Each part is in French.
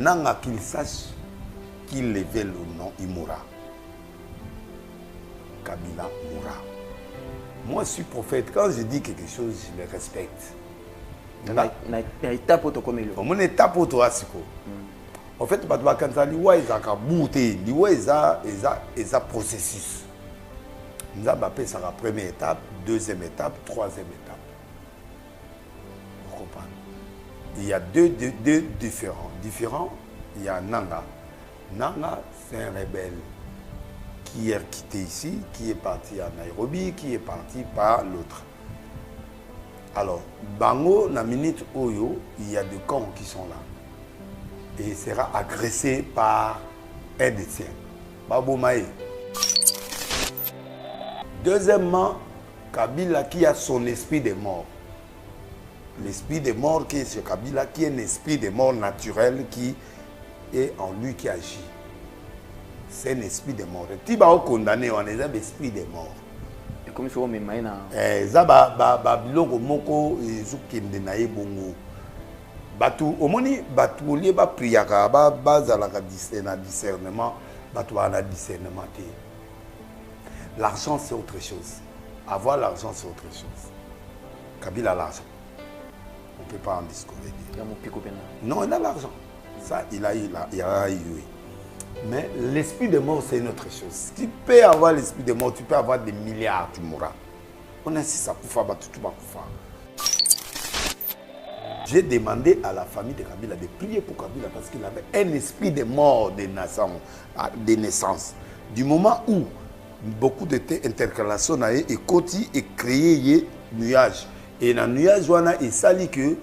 Nanga qu'il sache qu'il levait le nom, il mourra. Kabila mourra. Moi, je suis prophète. Quand je dis quelque chose, je le respecte. Na étape auto comme le. Mon étape auto asiko. En fait, quand on dit ouais, ça a bouté, ouais, ça processus. Nous avons appelé ça la première étape, deuxième étape, troisième étape. Vous comprenez? Il y a deux différents. Il y a Nanga. Nanga, c'est un rebelle qui est quitté ici, qui est parti à Nairobi, qui est parti par l'autre. Alors, Bango, na minute Oyo, il y a deux camps qui sont là. Et il sera agressé par un des tiens. Babo Maé. Deuxièmement, Kabila qui a son esprit des morts. L'esprit des morts qui est sur Kabila, qui est un esprit des morts naturel qui est en lui qui agit. C'est un esprit des morts. Si on condamné, on est un esprit des morts. Et comme si on me maïna. Biloko moko ezukende na ye bongo. Batu omoni batu olie ba priaka ba zalaka discernement, batu ana discernement te. L'argent c'est autre chose. Avoir l'argent c'est autre chose. Kabila a l'argent. On ne peut pas en discuter. Non, il a l'argent. Ça, il a eu. Mais l'esprit de mort, c'est une autre chose. Tu peux avoir l'esprit de mort, tu peux avoir des milliards, tu mourras. On insiste à Koufa, tu vas Koufa. J'ai demandé à la famille de Kabila de prier pour Kabila parce qu'il avait un esprit de mort de naissance. Du moment où beaucoup d'intercalations ont été et créé un nuage. Et dans le nuage, il s'allie que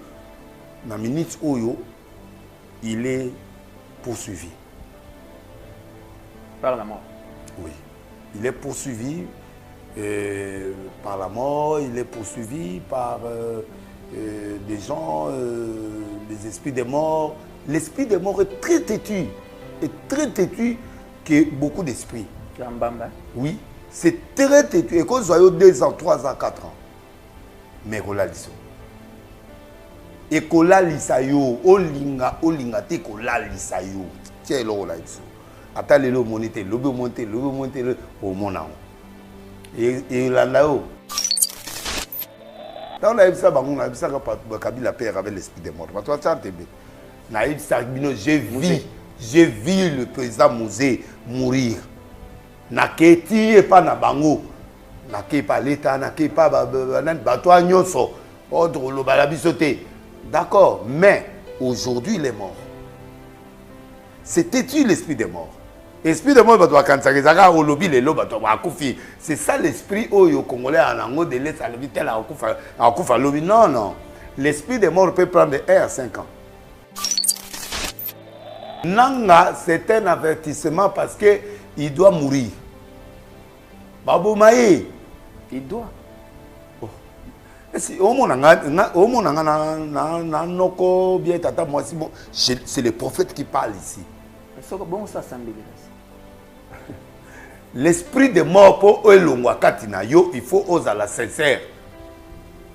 dans la minute Oyo, il est poursuivi. Par la mort. Oui. Il est poursuivi par la mort, il est poursuivi par des gens, les esprits des morts. L'esprit des morts est très têtu que beaucoup d'esprits. Oui, c'est très têtu. Et quand vous avez 2 ans, 3 ans, 4 ans, mais kola liso. Et kola lisayo, olinga te kola lisayo. Tiens lo la liso. Ata lelo monite, lobe monte au monao. Et landao. Dans la ça bango na bisa ka Kabila père avec l'esprit des morts. Toi tu entends. Naïd Sargbino, j'ai vu le président Mouzé mourir. Na keti et pas na bango. N'a pas l'État, n'a pas bateau nyonso, ordre le balabisoté. D'accord, mais aujourd'hui il est mort. C'était-tu l'esprit des morts? L'esprit des morts, c'est ça l'esprit au Congolais en ango de l'Est à l'hôpital à Koufa Lobi. Non, non. L'esprit des morts peut prendre 1 à 5 ans. Nanga, c'est un avertissement parce qu'il doit mourir. Babou Maï. Il doit. C'est le prophète qui parle ici. L'esprit de mort pour il faut oser la sincère.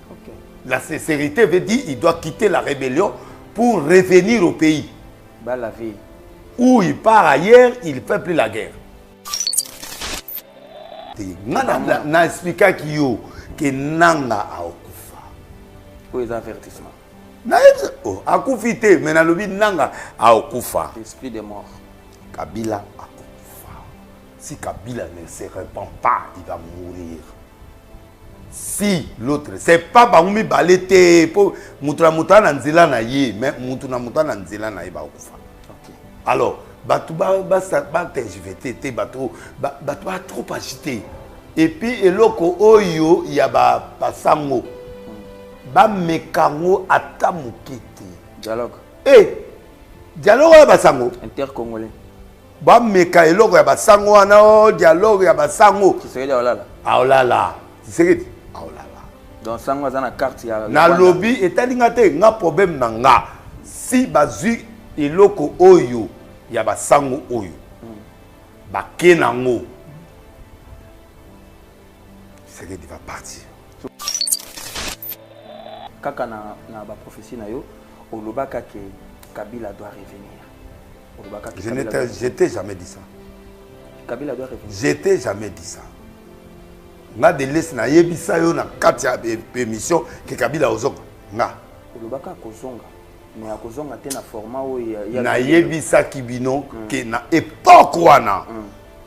Okay. La sincérité veut dire qu'il doit quitter la rébellion pour revenir au pays. Bah, la vie. Où il part ailleurs, il ne fait plus la guerre. Na expliqué que Nanga a okufa. Pour les avertissements. A kufité, mais na lobi Nanga a okufa. L'esprit des morts. Kabila a okufa. Si Kabila ne se répand pas, il va mourir. Si l'autre, c'est pas Bangoumi Balete, pour Moutra na nzela na ye, mais Moutra na nzela na ye ba okufa. Alors, Batou trop agité. Et puis, eloko oyo, il y a basango. Ba mekango atamukete. Dialogue. Eh, dialogue ya basango. Intercongolais. Ba meka eloko ya basango wana dialogue ya basango. Qui serait là? Aolala. Tu sais aolala. Donc sango za na carte ya. Na lobby etalinga te nga problème na nga. Si bazui eloko oyo ya basango oyo. Ba kenango. C'est qu'il va partir. Kaka na ba prophétie na yo, olobaka que Kabila doit revenir. Je t'ai jamais dit ça. Kabila doit revenir. Je t'ai jamais dit ça. Nga de laisse na yebisa yo na kati ya émission que Kabila ozonga. Nga. Olobaka kozonga. Mais akozonga te na format où il y a na yebisa kibino que na époque wana.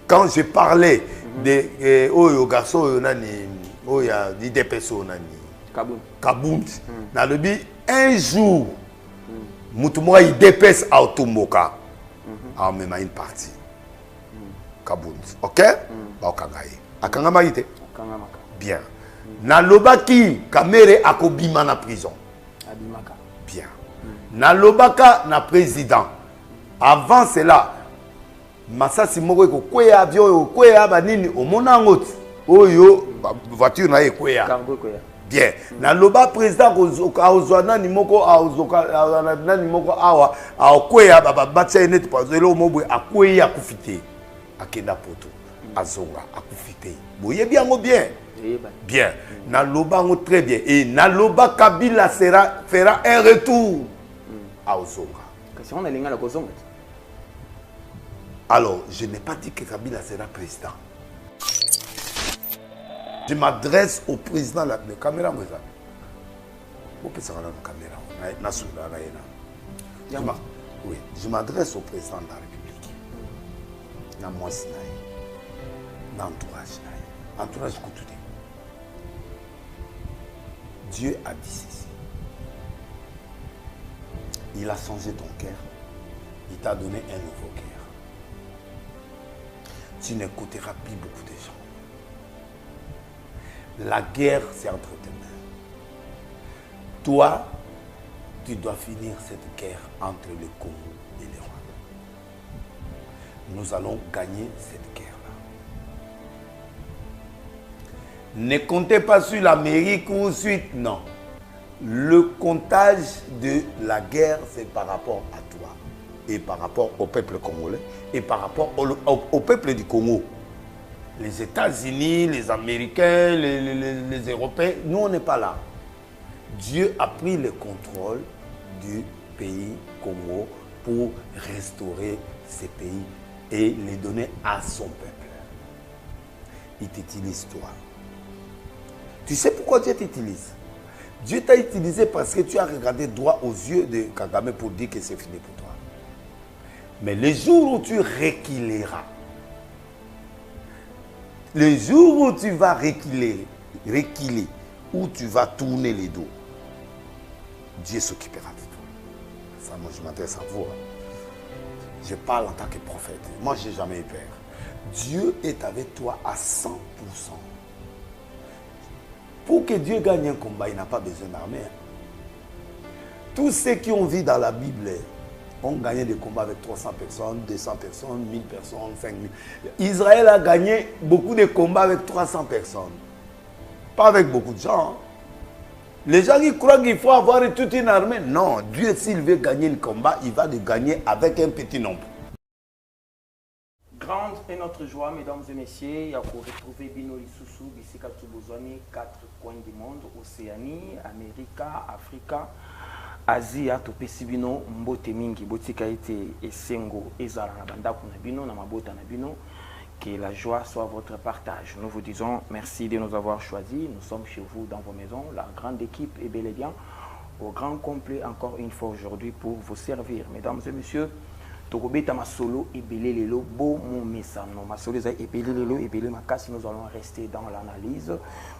Quand je parlais de oyo garçon oyo nani oya di depeso nani Kabound. Na lebi un jour mutumwa il dépêche à Otumboka. A même une partie. Kabound. OK? Ba okangaye. Akangama ite. Bien. Na lobaki Kamere akobima na prison. Abimaka. Bien. Na lobaka na président. Avant cela, Masasi moko ko kwea avion ko kwea banini omona ngoti. Oyo voiture na ekweya. Cargo kwea. Bien. Na loba président ko ozwana ni moko azoka nani moko awa akwea baba batsa net pazelo mobwe akweya kufite. Akenda poto. Azonga akufite. Boye bien ngo bien. Bien. Naloba ngo très bien. Et Naloba Kabila fera un retour à Ozonga. Alors, je n'ai pas dit que Kabila sera président. Je m'adresse au président de la caméra. Oui, je m'adresse au président de la République. Entourage Koutoudé. Dieu a dit ceci. Il a changé ton cœur. Il t'a donné un nouveau cœur. Tu n'écouteras plus beaucoup de gens. La guerre, c'est entre tes mains. Toi, tu dois finir cette guerre entre le Congo et le Rwanda. Nous allons gagner cette guerre. Ne comptez pas sur l'Amérique ou suite, non. Le comptage de la guerre, c'est par rapport à toi. Et par rapport au peuple congolais. Et par rapport au peuple du Congo. Les États-Unis, les Américains, les Européens, nous, on n'est pas là. Dieu a pris le contrôle du pays Congo pour restaurer ces pays et les donner à son peuple. Il t'utilise toi. Tu sais pourquoi Dieu t'utilise? Dieu t'a utilisé parce que tu as regardé droit aux yeux de Kagame pour dire que c'est fini pour toi. Mais le jour où tu reculeras, le jour où tu vas reculer, où tu vas tourner les dos, Dieu s'occupera de toi. Ça, moi, je m'adresse à vous. Je parle en tant que prophète. Moi, je n'ai jamais eu peur. Dieu est avec toi à 100%. Pour que Dieu gagne un combat, il n'a pas besoin d'armée. Tous ceux qui ont vu dans la Bible ont gagné des combats avec 300 personnes, 200 personnes, 1000 personnes, 5000. Israël a gagné beaucoup de combats avec 300 personnes. Pas avec beaucoup de gens. Les gens qui croient qu'il faut avoir toute une armée. Non, Dieu, s'il veut gagner le combat, il va le gagner avec un petit nombre. Grande est notre joie, mesdames et messieurs, il y a pour retrouver Bino Lisusu, Bissika Tubozoni, 4 coins du monde, Océanie, Amérique, Afrique, Asie, Topesi Bino, Mbote Mingi, Botika ete Esengo, Ezara Nabanda Kunabino, Namabota Nabino, que la joie soit votre partage. Nous vous disons merci de nous avoir choisis. Nous sommes chez vous dans vos maisons. La grande équipe est bel et bien au grand complet encore une fois aujourd'hui pour vous servir. Mesdames et messieurs, Tokobeta Masolo et Belelelo, beau mon message. Masolo et Belelelo et Belé Makasi, nous allons rester dans l'analyse.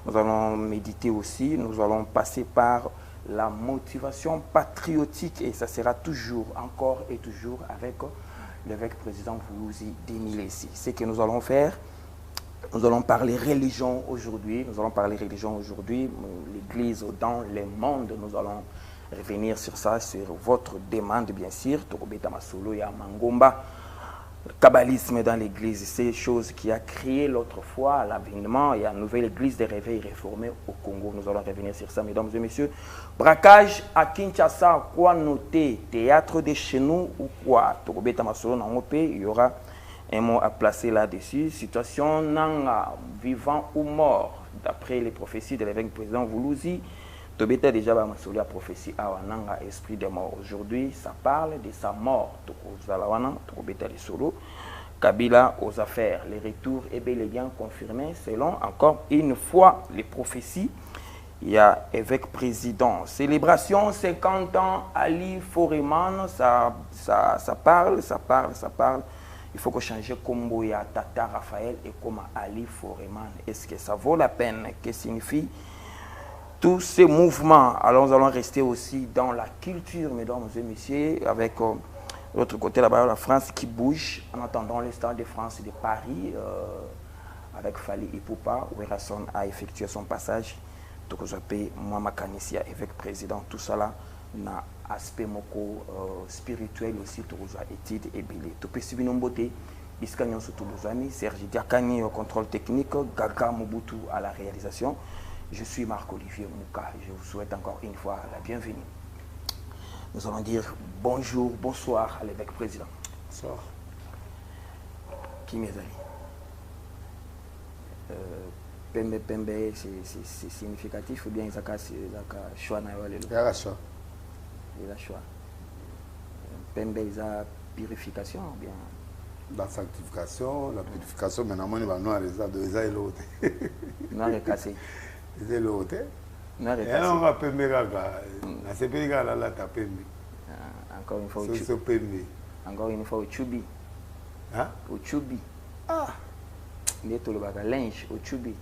Nous allons méditer aussi. Nous allons passer par la motivation patriotique et ça sera toujours, encore et toujours avec l'évêque président Voulouzi Démilesi. Ce que nous allons faire, nous allons parler religion aujourd'hui. Nous allons parler religion aujourd'hui. L'église dans le monde, nous allons revenir sur ça, sur votre demande bien sûr. Tokobeta Masolo, il y a Mangomba, le kabbalisme dans l'église, c'est chose qui a créé l'autre fois l'avènement. Il y a une nouvelle église de réveil réformée au Congo. Nous allons revenir sur ça, mesdames et messieurs. Braquage à Kinshasa, quoi noter? Théâtre de chez nous ou quoi? Tokobeta Masolo, il y aura un mot à placer là-dessus. Situation nanga, vivant ou mort, d'après les prophéties de l'évêque président Voulouzi. Tobeta déjà va me la prophétie à Wananga, esprit de mort. Aujourd'hui, ça parle de sa mort. Tobeta les solo. Kabila aux affaires. Les retours est bel et bien confirmé selon encore une fois les prophéties. Il y a évêque président. Célébration 50 ans Ali Foreman. Ça parle. Il faut que changer Kombo ya Tata Raphaël et comme Ali Foreman. Est-ce que ça vaut la peine? Que signifie tous ces mouvements? Alors nous allons rester aussi dans la culture, mesdames et messieurs, avec l'autre côté là-bas, la France qui bouge en attendant le Stade de France de Paris avec Fali Ipupa, où Erasson a effectué son passage. Donc, je peux moi, Makanisia, évêque président, tout ça là, na aspect moko spirituel aussi, tout ça, étude et billet. Tout peut suivre nos beautés, Biscanyon surtout nos amis, Sergi Diakani au contrôle technique, Gaga Mobutu à la réalisation. Je suis Marc-Olivier Mouka. Je vous souhaite encore une fois la bienvenue. Nous allons dire bonjour, bonsoir à l'évêque président. Bonsoir. Qui mes amis? Pembe, c'est significatif ou bien il y a choix? Il y a choix. Il y a choix. Pembe, il y a purification ou bien? La sanctification, la purification, mais normalement, il y a noir et l'autre. Noir et cassé. C'est l'autre. Noir et cassé. cassé. On va Pembe, c'est pas égal là, tu as Pembe. Encore une fois, c'est Pembe. Encore une fois, au Tchoubi. Hein? Au Tchoubi. Ah! Neto le baga linge au Tchoubi.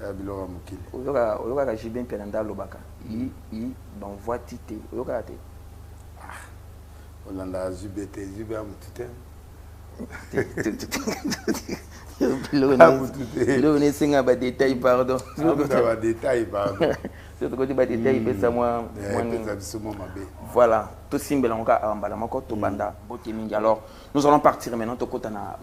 Ya bilora mukili. Oloka ka jibin pelanda lo baka. I ban voitité. Oloka te. Ah. Olanda zubete amutute. Lo ne singa ba détail pardon. Ba détail pardon. Surtout côté ba détail pesa moi voilà, tout simbela ngoka ambala moko to banda bote mingi. Alors, nous allons partir maintenant to kota na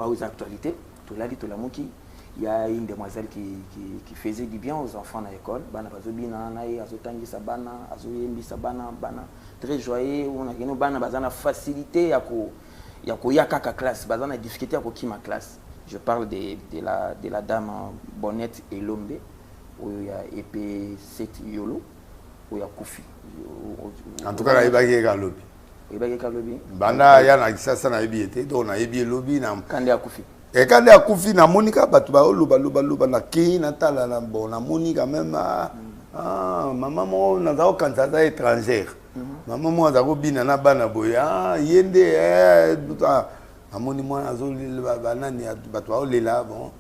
aux actualités. To la dit to la moki. Il y a une demoiselle qui faisait du bien aux enfants à l'école. Bana bazobina na ye azotangi sabana, azoyembi sabana bana. Très joyeux, on a gagné bana bazana facilité ya ko yakaka classe, bazana difficulté ya ko kima classe. Je parle de la dame Bonnette et Lombe. Où il y a épée 7 yolo, où il y a Koufi. En tout cas, il y a un lobby. Il y a un lobby. Banda, il y a un ça na été, donc on a un lobby. Quand il y a Koufi. Et quand il y a Koufi, na Monica, batuba luba na ki na tala na bon na Monica même maman mo na za okantata étrangère. Maman mo za ko bina na bana boya yende amoni mo na zo banani batuba olela bon.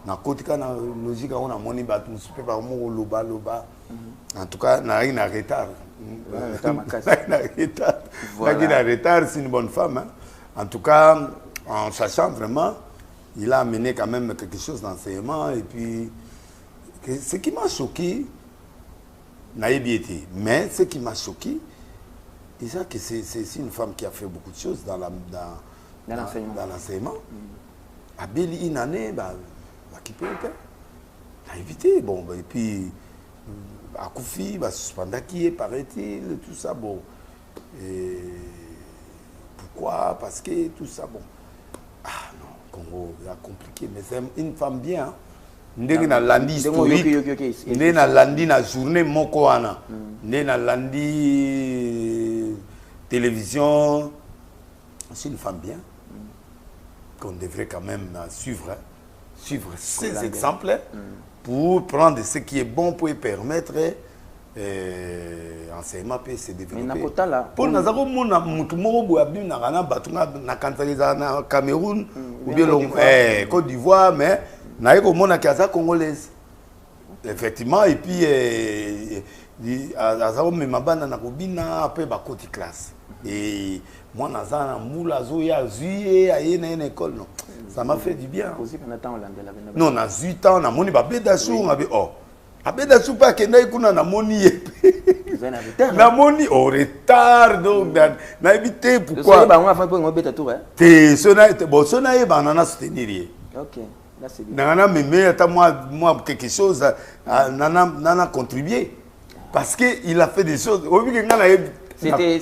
Na kotika na logique on a moni batu super par mo loba en tout cas na retard na retard c'est une bonne femme hein. En tout cas en sachant vraiment il a amené quand même quelque chose d'enseignement et puis ce qui m'a choqué naïbiété mais ce qui m'a choqué c'est que c'est une femme qui a fait beaucoup de choses dans l'enseignement. Abeli une année qui peut éviter bon et puis à Koufi suspendre qui est paraît-il tout ça bon et pourquoi parce que tout ça bon non Congo c'est compliqué mais c'est une femme bien ndenge na landi historique ndenge na landi na journée moko wana ndenge na landi télévision c'est une femme bien qu'on devrait quand même suivre ces exemples pour prendre ce qui est bon pour permettre enseignement peut se développer. Pour nous avons na Cameroun ou bien Côte d'Ivoire mais na congolaise effectivement et puis azao memabana na kobina après ba côté classe et moi nazana moula zoya zuye aye na une école non ça m'a fait du bien. Non, na 8 ans na moni ba bedasou ngabe oh. Abedasou pas que na ikuna na moni na moni au retard donc na éviter pourquoi. Ba on fa po ngobeta tour hein. Te sona bon sona e ba na soutenir. OK. Là c'est bien. Nana mais attends moi quelque chose nana contribuer parce que il a fait des choses au vu que ngana c'était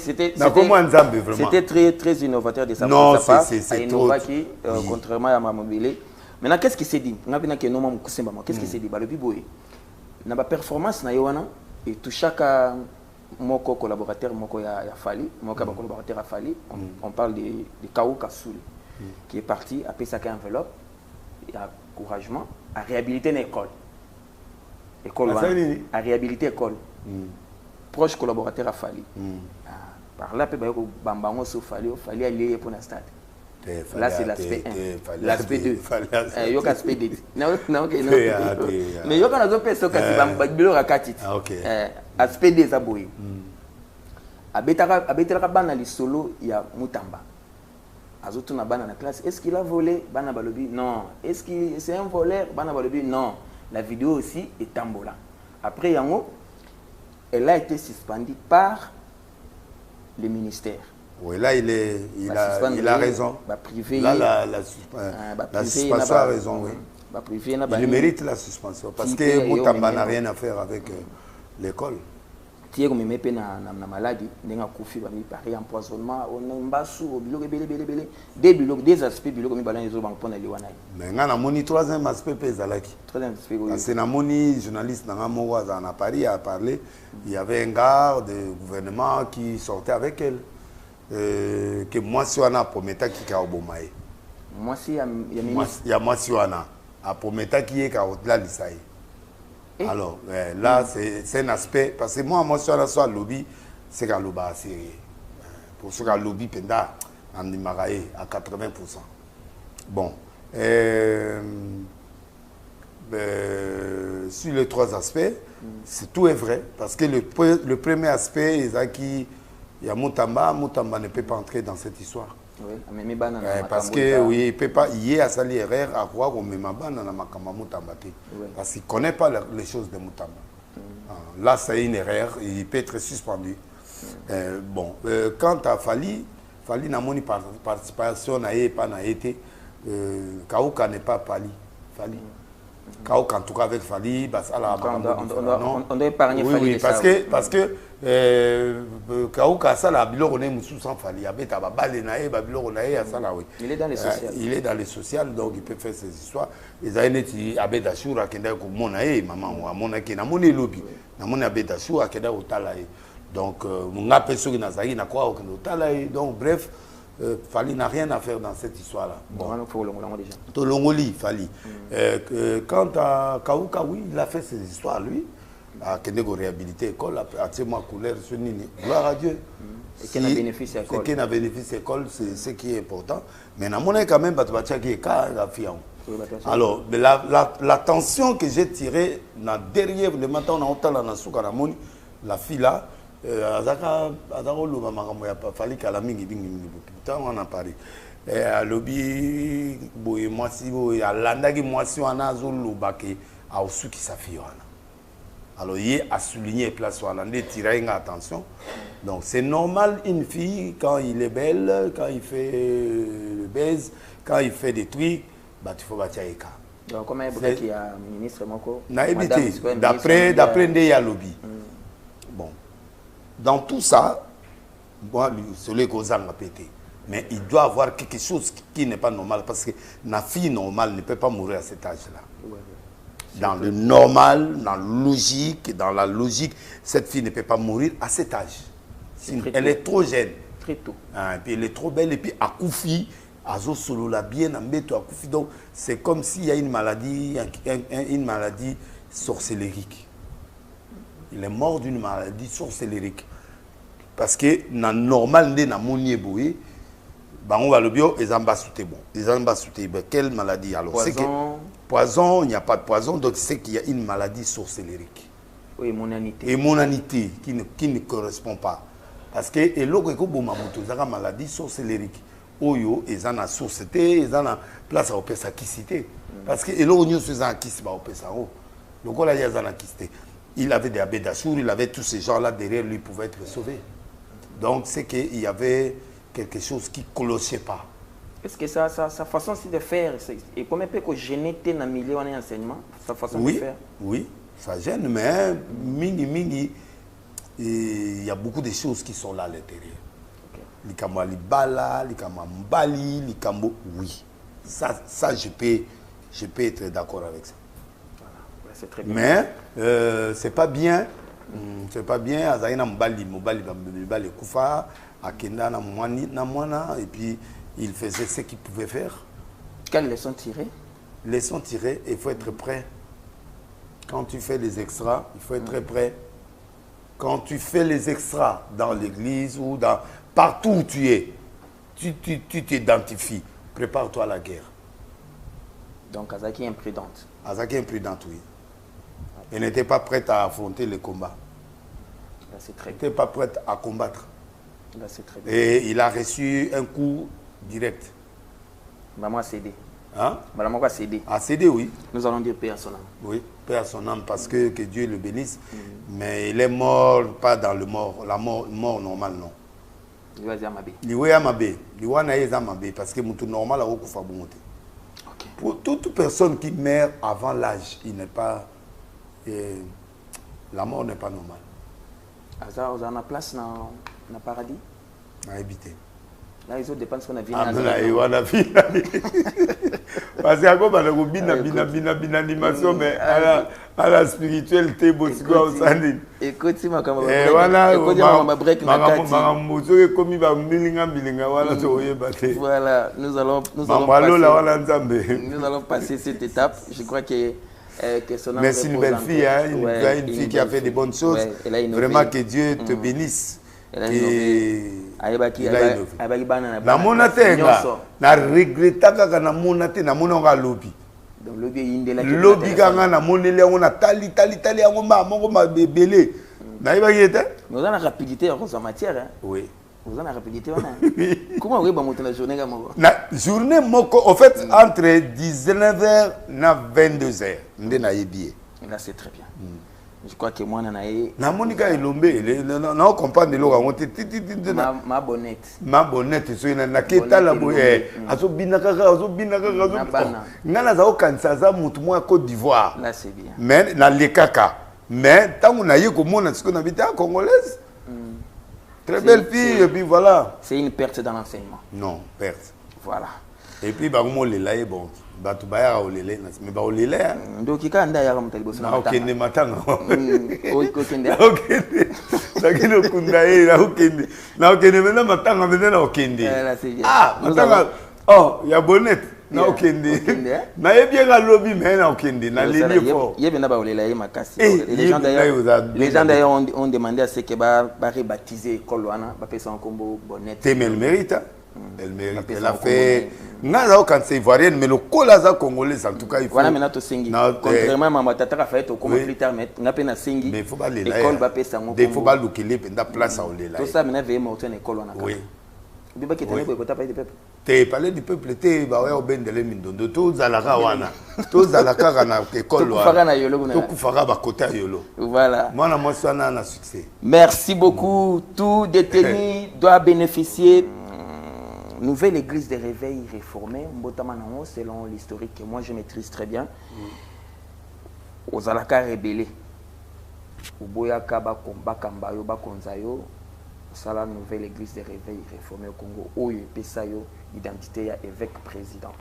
très innovateur de sa part. C'est innovateur contrairement à Mamobile. Maintenant qu'est-ce qui s'est dit? Qu'est-ce qui s'est dit? na ba performance na yowana et tout chaque moko collaborateur moko ya Fali moko ba collaborateur a Fali on parle de Kaou Kassouli qui est parti après sa enveloppe et encouragement à réhabiliter une école à réhabiliter école proche collaborateur a Fali par là peut ba ko bambango so Fali aller pour la stade. Là, c'est l'aspect 1. L'aspect 2. Il y a l'aspect 2. Non, ok. Mais il y a un autre personne qui est aspect 2, ça bouille. Abetara bana li solo, il y a Moutamba. Azoto na bana na classe. Est-ce qu'il a volé? Bana balobi? Non. Est-ce que c'est un voleur? Bana balobi? Non. La vidéo aussi est tambola. Après, Yango, elle a été suspendue par le ministère. Oui, là, il a raison. Privé, là, la suspension a raison, oui. Il mérite la suspension parce que Moutamba n'a rien à faire avec l'école. Tu es comme une maladie, un empoisonnement, des aspects mais on a moni troisième aspect parce que moni journaliste à Paris a parlé, il y avait un garde de gouvernement qui sortait avec elle. Que moi si on a prometa qui ka obomae moi si il y a moi si on a prometa qui est ka au-delà de ça. Alors là c'est un aspect parce que moi si on a soit lobby c'est qu'à loba sérieux pour ce qu'à lobby penda en imarae à 80%. Bon sur les trois aspects c'est tout est vrai parce que le premier aspect est qui il y a Moutamba ne peut pas entrer dans cette histoire. Oui, mais parce que oui, il peut pas y a sali erreur à croire qu'on met ma bana na makamba Moutamba parce qu'il connaît pas les choses de Moutamba. Là c'est une erreur, il peut être suspendu. Bon, quant à Fali n'a moni participation n'a pas n'a été Kaouka n'est pas Fali. Kaouka en tout cas avec Fali, on doit épargner Fali. Oui, parce que Kaouka ça la bilo on est moussou sans Fali abeta ba balé naé ba bilo on a ça là oui. Il est dans les sociales. Il est dans les sociales donc il peut faire ses histoires. Les aïneti abeta shura kenda ko mona maman wa mona ke na mona lobby. Na mona abeta shura kenda otala donc munga peso ki nazaki na kwa okendo otala donc bref Fali n'a rien à faire dans cette histoire-là. Bon, il faut déjà. Tolongoli, Fali. Quant à Kaouka, oui, il a fait ses histoires, lui. À Kenego réhabilité école, à Tséma Couleur, gloire à Dieu. Et qui a bénéficié l'école. Et qui a bénéficié l'école, c'est ce qui est important. Mais na monnaie quand même, qui est la fille. Alors, la tension que j'ai tirée derrière le matin, on a entendu la fille là. Fali kala mingi on a parlé lobby boy moi si boy alandaki moi si on a zolobake a osuki sa fille alors il a souligné place on a tiré attention donc c'est normal une fille quand il est belle quand il fait le baise quand il fait des trucs bah il faut bâtir eka donc comment il y a ministre moko na évité d'après ndé ya lobby bon. Dans tout ça, moi, celui qui a pété. Mais il doit avoir quelque chose qui n'est pas normal. Parce que la fille normale ne peut pas mourir à cet âge-là. Dans le normal, dans la logique, cette fille ne peut pas mourir à cet âge. Elle est trop jeune. Très tôt. Et puis elle est trop belle. Et puis à Koufi, à Zosolo, la bien, à Koufi. Donc c'est comme s'il y a une maladie sorcellérique. Il est mort d'une maladie sorcellérique. Parce que dans le normal, dans le monde, on va le bio, ils ont sauté bon. Ils ont sauté. Quelle maladie alors? Poison. Poison, il n'y a pas de poison, donc c'est qu'il y a une maladie sorcellérique. Oui, monanité. Et monanité qui ne correspond pas. Parce que et l'autre c'est une maladie sorcellérique. Oyo, ils ont la société, ils ont la place à opérer sa quicité. Parce que l'autre nous faisons la quicité, le gars là il y a la quicité. Il avait des abédachours, il avait tous ces gens-là derrière lui, pouvaient être sauvés. Donc, c'est qu'il y avait quelque chose qui ne clochait pas. Est-ce que sa façon de faire, et comment peut-on gêner dans le milieu en enseignement, sa façon de faire? Oui, ça gêne, mais il y a beaucoup de choses qui sont là à l'intérieur. Likamo Alibala, Likamo Mbali, Likamo, oui. Ça je peux être d'accord avec ça. Voilà. C'est très bien. Mais c'est pas bien. C'est pas bien. Azaïna Mbali Koufa, Akenda na Mwana, et puis il faisait ce qu'il pouvait faire. Quelles leçons tirées? Leçons tirées, il faut être prêt. Quand tu fais les extras, il faut être prêt. Quand tu fais les extras dans l'église ou partout où tu es, tu t'identifies. Prépare-toi à la guerre. Donc Azaki est imprudente. Azaki est imprudente, oui. Elle n'était pas prête à affronter le combat. C'est très bien. Elle n'était pas prête à combattre. C'est très bien. Et il a reçu un coup direct. Maman a cédé. Hein? Maman a cédé. A cédé, oui. Nous allons dire paix à son âme. Oui, paix à son âme, parce que Dieu le bénisse. Mais il est mort, pas dans le mort, la mort normale, non. Il va dire Mabé. Il va Mabé. Il va Mabé, parce que tout normal a beaucoup fait. Pour toute personne qui meurt avant l'âge, il n'est pas. La mort n'est pas normale. Azar, vous avez une place dans le paradis? À éviter. Là, ils ont dépensé ce qu'on a vu. Ah, là, il y a vu. Parce qu'il y a comme une animation, mais à la spiritualité, bosco au sandin. Écoute, si ma camarade. Et voilà, voilà, nous allons passer cette étape. Je crois que son âme. mais c'est une belle fille, hein, une fille qui a fait de bonnes choses. Vraiment que Dieu te bénisse. Na monate na regretta kaka na monate na mononga lobi. Lobi kanga na monele on a tali yango mongo ma bebele. Na yeba yete. Nous avons la rapidité en matière hein. Oui. Vous avez la rapidité Comment vous avez la journée la journée moko en fait entre 19h et 22h. Ndena yebié. Là c'est très bien. Je crois que moi, na monika elombe na comprendre lo rangote ma bonnette. Ma bonnette so na keta la boye azobina kaka ngana za okanisa za mutu mo Côte d'Ivoire. Là c'est bien. Mais na lekaka. Mais tant on a eu comme on a ce qu'on habite à congolaise. Très belle fille et puis voilà. C'est une perte dans l'enseignement. Non, perte. Voilà. Et puis ba mo le là est bon. Batu baya olele mais ba olele ndo kikanda ya kama talibosa na okende matanga okende lakini okunda na okende mena matanga mena okende matanga oh ya bonnette na okende na yebie ga lobby mais na okende na leli fort yebe na ba olela ye makasi les gens d'ailleurs ont demandé à ce que ba rebaptiser école wana ba pesa nkombo bonnette Temel mérite. Elle mérite. Elle a fait. N'a quand c'est ivoirienne, mais le colaza congolais en tout cas il faut. Voilà maintenant to singi. Contrairement à ma tata a fait au comment plus tard mais n'a pas singi. Mais il faut pas les là. École va payer ça. Il faut pas l'oukiler pendant place à oler là. Tout ça maintenant veille monter une école on a. Oui. Tu pas quitter pour parler du peuple. Tu parler du peuple, tu vas au ben de l'emindo. Tous à la rawana. Tous à la carana école. Tout kufara ba côté yolo. Voilà. Moi na moi ça na succès. Merci beaucoup. Tout détenu doit bénéficier. Nouvelle église de réveil réformée, Mbotamanango, selon l'historique que moi je maîtrise très bien. Aux Alaka rebellés. Au Boyaka Bakambayo Bakonzayo, c'est la nouvelle église de réveil réformée au Congo. Oyo Pesayo, identité à évêque président.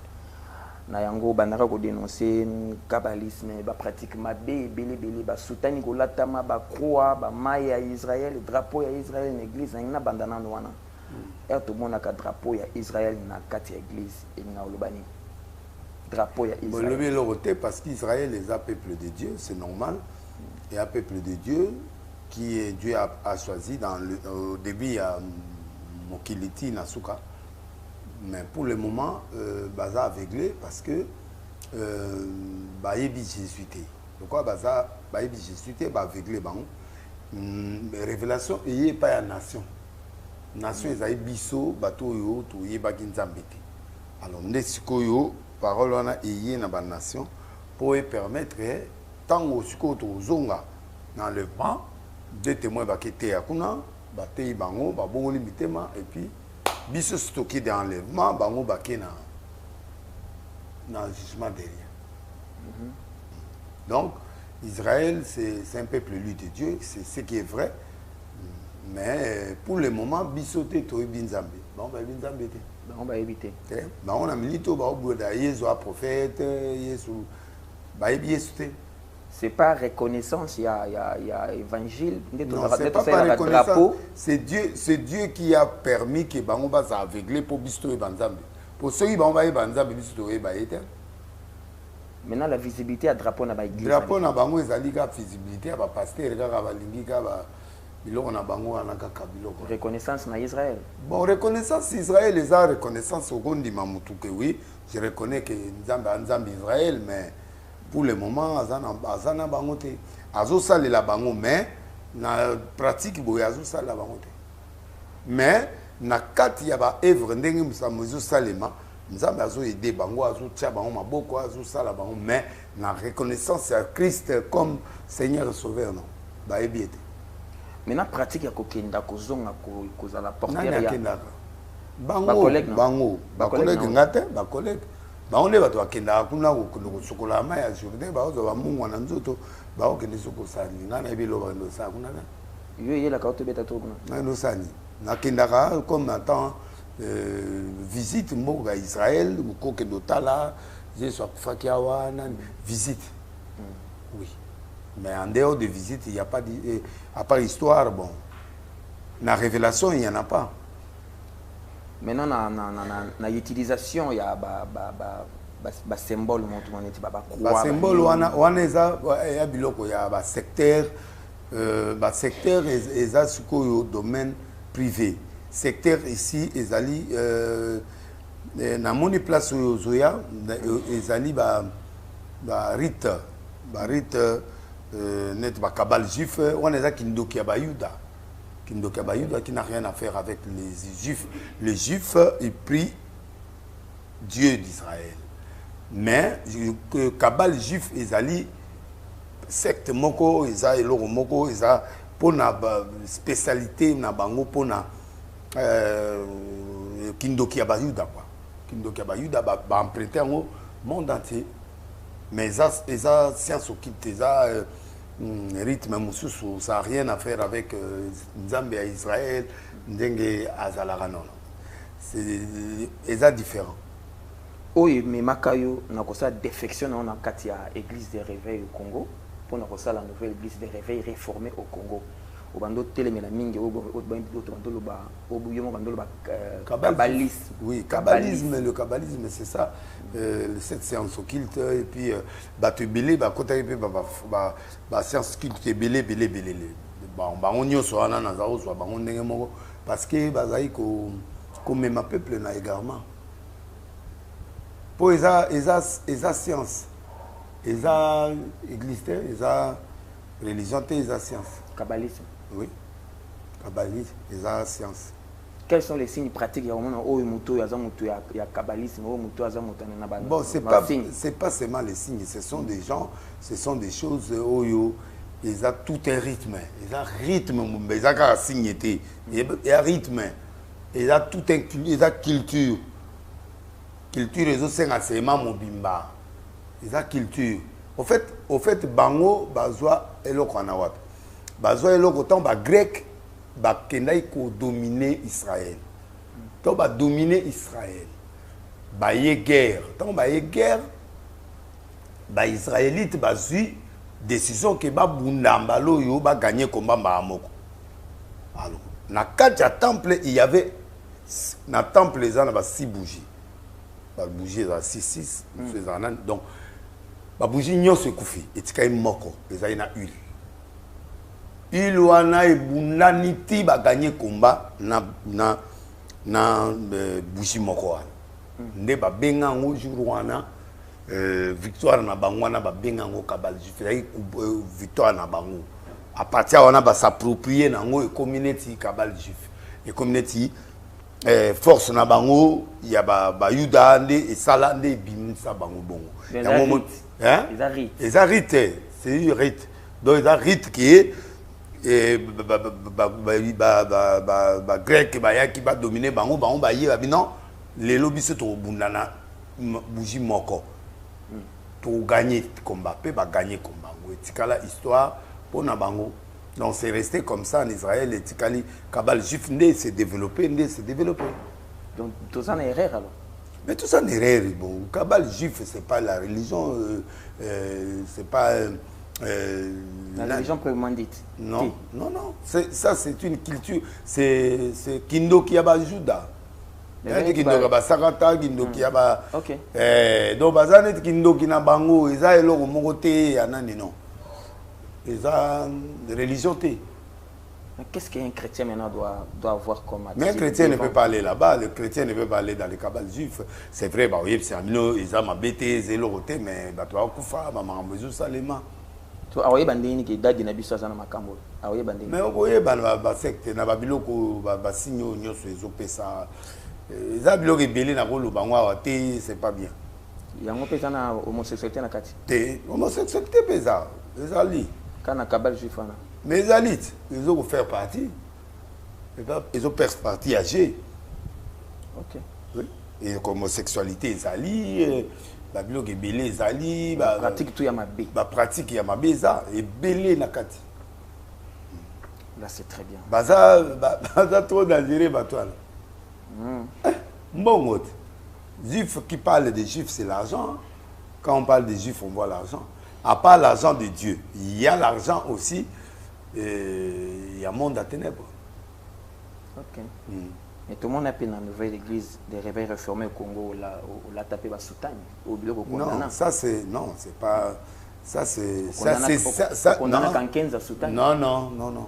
Nayango Banara ko dénoncer kabbalisme, ba pratique mabé, belé, ba soutani ko latama, ba croix, ba maille à Israël, drapeau à Israël, une église, na bandana noana. Et tout le monde a un drapeau à Israël dans la église et dans le Bani. Drapeau à Israël. Le parce qu'Israël est un peuple de Dieu, c'est normal. Et un peuple de Dieu qui Dieu a choisi au début il y a Mokiliti Nasuka. Mais pour le moment, Baza aveuglé parce que Bayebi Jésuité. Pourquoi Baza Bayebi Jésuité aveuglé révélation il n'y a pas de nation. Nation ezali biso bato yo to yebaki nzambe te. Alors ndesikoyo parole wana eye na ba nation pour permettre tango siko to zonga dans le vent deux témoins bakete yakuna batei bango babongoli mitema et puis biso stocké d'enlèvement bango bakena na jugement derrière. Donc Israël c'est un peuple élu de Dieu, c'est ce qui est vrai. Mais pour le moment, bisoté toi binzambe. Bon, bah binzambe té. On va éviter. Bah on a milito bah au bout d'un Jésus prophète, Jésus bah éviter. C'est pas reconnaissance, il y a évangile. Non, c'est pas par reconnaissance. C'est Dieu qui a permis que bango va s'aveugler pour bisto et banzambe. Pour ceux qui vont va banzambe bisto et baïté. Maintenant la visibilité à drapeau na ba église. Drapeau na bango ezali ka visibilité à ba pasteur ka ba lingi ka ba biloko na bango na ka biloko. Reconnaissance na Israël. Bon, reconnaissance Israël, les a reconnaissance au Gondi Mamoutou oui, je reconnais que Nzambe Israël, mais pour le moment, Azana Bangote, Azo Sale la Bango, mais na pratique boy Azo Sale la Bangote. Mais na kat ya ba œuvre ndenge musamuzo salema, Nzambe Azo aider Bango Azo tia Bango maboko Azo Sale la Bango, mais na reconnaissance à Christ comme Seigneur et Sauveur non. Ba ebiete. Maintenant pratique ya kokenda kozonga kozala porteur ya bango ba collègue ngate ba collègue ba on ba to akenda kuna ko sokola ma ya journée ba ozo ba mungwa na nzoto ba okende soko sani ngana ebilo ba ndo sa kuna na yo yela ka to beta to kuna na no sani na kenda ka comme temps visite mboga Israël ko kendo tala je soit fakia wana visite oui. Mais en dehors de visite, il n'y a pas de... À part histoire, bon. La révélation, il n'y en a pas. Maintenant, dans l'utilisation, il y a un symbole, un symbole, il y a un secteur, au domaine privé. Secteur ici, dans mon place, il y a rite, net ba kabal juif on est à Kindoki Abayuda qui n'a rien à faire avec les juifs. Les juifs ils prient Dieu d'Israël, mais que kabal juif ezali secte moko eza eloko moko eza pona spécialité na bango pona Kindoki Abayuda quoi. Kindoki Abayuda ba emprunter au monde entier. Mais ça science occulte, ça rythme mususu, ça n'a rien à faire avec Nzambe à Israël, Ndenge Azalara non. C'est différent. Oui, mais Makayo n'a pas ça défection on a katia église de réveil au Congo pour n'a pas ça la nouvelle église de réveil réformée au Congo. Au bando télémela mingi au bando ba au bouillon bando ba kabbalisme. Oui, kabbalisme, le kabbalisme c'est ça. Cette séance occulte et puis tu belé ba côté ba séance occulte belé bon ba on nyoso ana na za ozo ba on ndenge moko parce que bazai ko même peuple na également pour eza science eza église eza religion eza science kabbalisme. Oui, kabbalisme eza science. Quels sont les signes pratiques? Bon, c'est pas seulement les signes, ce sont des gens, ce sont des choses où ils ont tout un rythme. Ils ont un rythme, ils ont un signe, ils ont un rythme, ils ont tout un culture. Culture, ils ont un enseignement mobimba. Ils ont culture. Au fait, bango, bazwa, eloko anawat. Bazwa, eloko, tant ba grec, ba kendai ko dominer Israël. Tant ba dominer Israël. Ba yé guerre. Tant ba yé guerre, ba israélite ba zui décision que ba bundamba lo yo ba gagner combat ba amoko. Alors, na katia temple il y avait na temple les ans ba 6 bougies. Ba bougies za 6 donc ba bougie nyonso ekufi etika moko ezali na huile. Il wana ebunda niti ba gagner combat na bougie moko wana. Nde ba benga ngo jour wana victoire na bango wana ba benga ngo kabal juif victoire na bango. À partir wana ba s'approprier na ngo community kabal juif. Et community force na bango ya ba yuda nde esala nde bimisa bango bongo. Ya moment hein? Les rites, c'est une rite. Donc les rites qui est grec qui va dominer bango ba yé non les lobbies se to bundana bougie moko pour gagner combat peut ba gagner combat etikala histoire pour na bango. Donc c'est resté comme ça en Israël etikali kabal juif s'est développé. Donc tout ça est erreur alors. Mais tout ça n'est erreur. Bon, kabal juif c'est pas la religion c'est pas La religion proprement dite. Non, non, non. Ça, c'est une culture. C'est Kindo qui a bas Juda. Kindo qui a bas Sarata, Kindo qui a bas. Ok. Donc, Bazanet Kindo qui n'a bango, ils ont le momoté, anani non. Ils ont religion. Qu'est-ce qu'un chrétien maintenant doit avoir comme attitude? Mais un chrétien ne peut pas aller là-bas, le chrétien ne peut pas aller dans les cabales juifs. C'est vrai, bah oui, c'est un minot, ils ont ma bêtise, ils ont le mais bah toi, Koufa, maman, Mbezou, Salema. Tu vois, oui, bandini qui date de Nabiso Zana Makambo. Ah oui, bandini. Mais oui, bah secte, na babiloko, bah signo, nyo sur les opesa. Les abiloko rebellés na rolo, bah moi, c'est pas bien. Il y a un peu de homosexualité na kati. Homosexualité, pesa, les alliés. Quand na cabale juif na. Mais les alliés, ils ont fait partie. Ils ont fait partie âgée. Ok. Oui. Et comme homosexualité, les alliés. La bilogue est belé, zali. La pratique tout y a ma bé. La pratique y a ma bé, ça est belé nakati. Là c'est très bien. Baza trop dangereux, toi. Bon, juif qui parle des juifs, c'est l'argent. Quand on parle des juifs, on voit l'argent. À part l'argent de Dieu, il y a l'argent aussi. Il y a un monde à ténèbres. Ok. Mais tout le monde a pris dans la nouvelle église des réveils réformés au Congo, on l'a tapé à Soutagne, au bureau au Non, ça c'est. Non, c'est pas. Ça c'est. On a qu'en 15 à Soutagne. Non, non, non, non.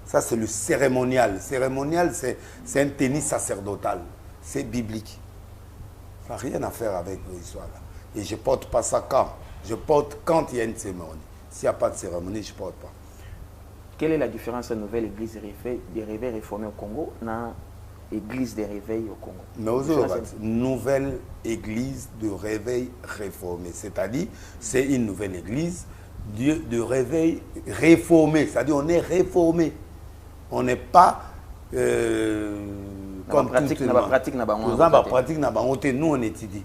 Ça c'est le cérémonial. Le cérémonial, c'est un tennis sacerdotal. C'est biblique. Ça n'a rien à faire avec l'histoire là. Et je ne porte pas ça quand. Je porte quand il y a une cérémonie. S'il n'y a pas de cérémonie, je ne porte pas. Quelle est la différence entre la nouvelle église des réveils réformés au Congo et l'église des réveils au Congo? Mais aujourd'hui, nouvelle église de réveil réformé. C'est-à-dire, c'est une nouvelle église de réveil réformé. C'est-à-dire, on est réformé. On n'est pas comme pratique. Nous, on étudie.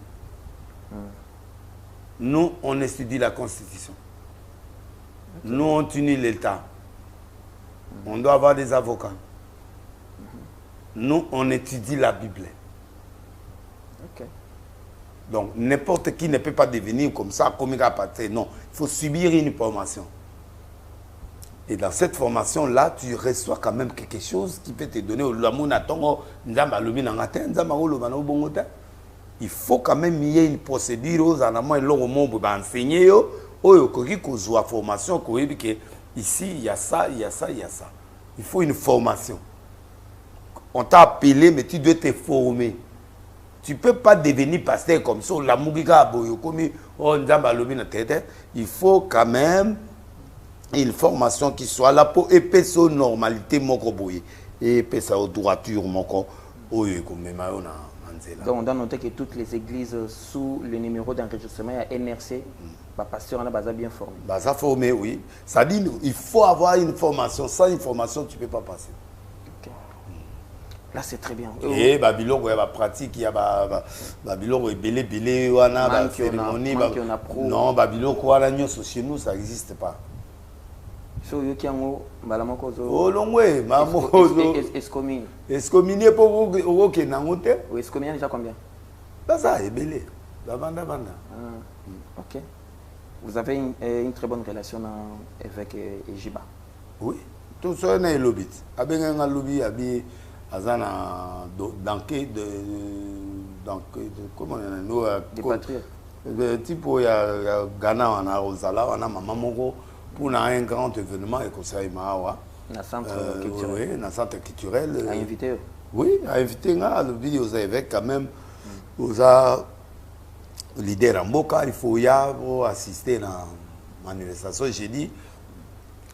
Nous, on étudie la Constitution. Okay. Nous, on unit l'État. On doit avoir des avocats. Nous, on étudie la Bible. Okay. Donc, n'importe qui ne peut pas devenir comme ça, comme il a pas. Non, il faut subir une formation. Et dans cette formation-là, tu reçois quand même quelque chose qui peut te donner. Il faut quand même qu'il y ait une procédure aux amants et l'homme enseigner la formation. Ici, il y a ça, il y a ça, il y a ça. Il faut une formation. On t'a appelé, mais tu dois te former. Tu ne peux pas devenir pasteur comme ça. Il faut quand même une formation qui soit là pour épaissir la normalité et épaissir la droiture. Donc on doit noter que toutes les églises sous le numéro d'enregistrement à NRC, les pasteurs en a bien formé. Baza formé, oui. Ça dit, il faut avoir une formation. Sans une formation, tu ne peux pas passer. Okay. Là, c'est très bien. Et Babylone, il y a pratique, il y a Babylone, il y a cérémonie. Non, Babylone, chez nous, ça n'existe pas. So yokiango balamoko zo olongwe mamo escomine pour oke nangote ou escomine déjà combien ça est belé banda OK. Vous avez une très bonne relation avec Ejiba? Oui, tout ça na lobit abenga lobby abi azana comment on a des patriotes type ya Ghana wana Rosala wana mama moko pour un grand événement et comme ça il m'a centre culturel. Oui, dans centre culturel. A invité. Oui, a invité le vidéo aux évêques quand même aux leaders en Boka, il faut y avoir assister à la manifestation. J'ai dit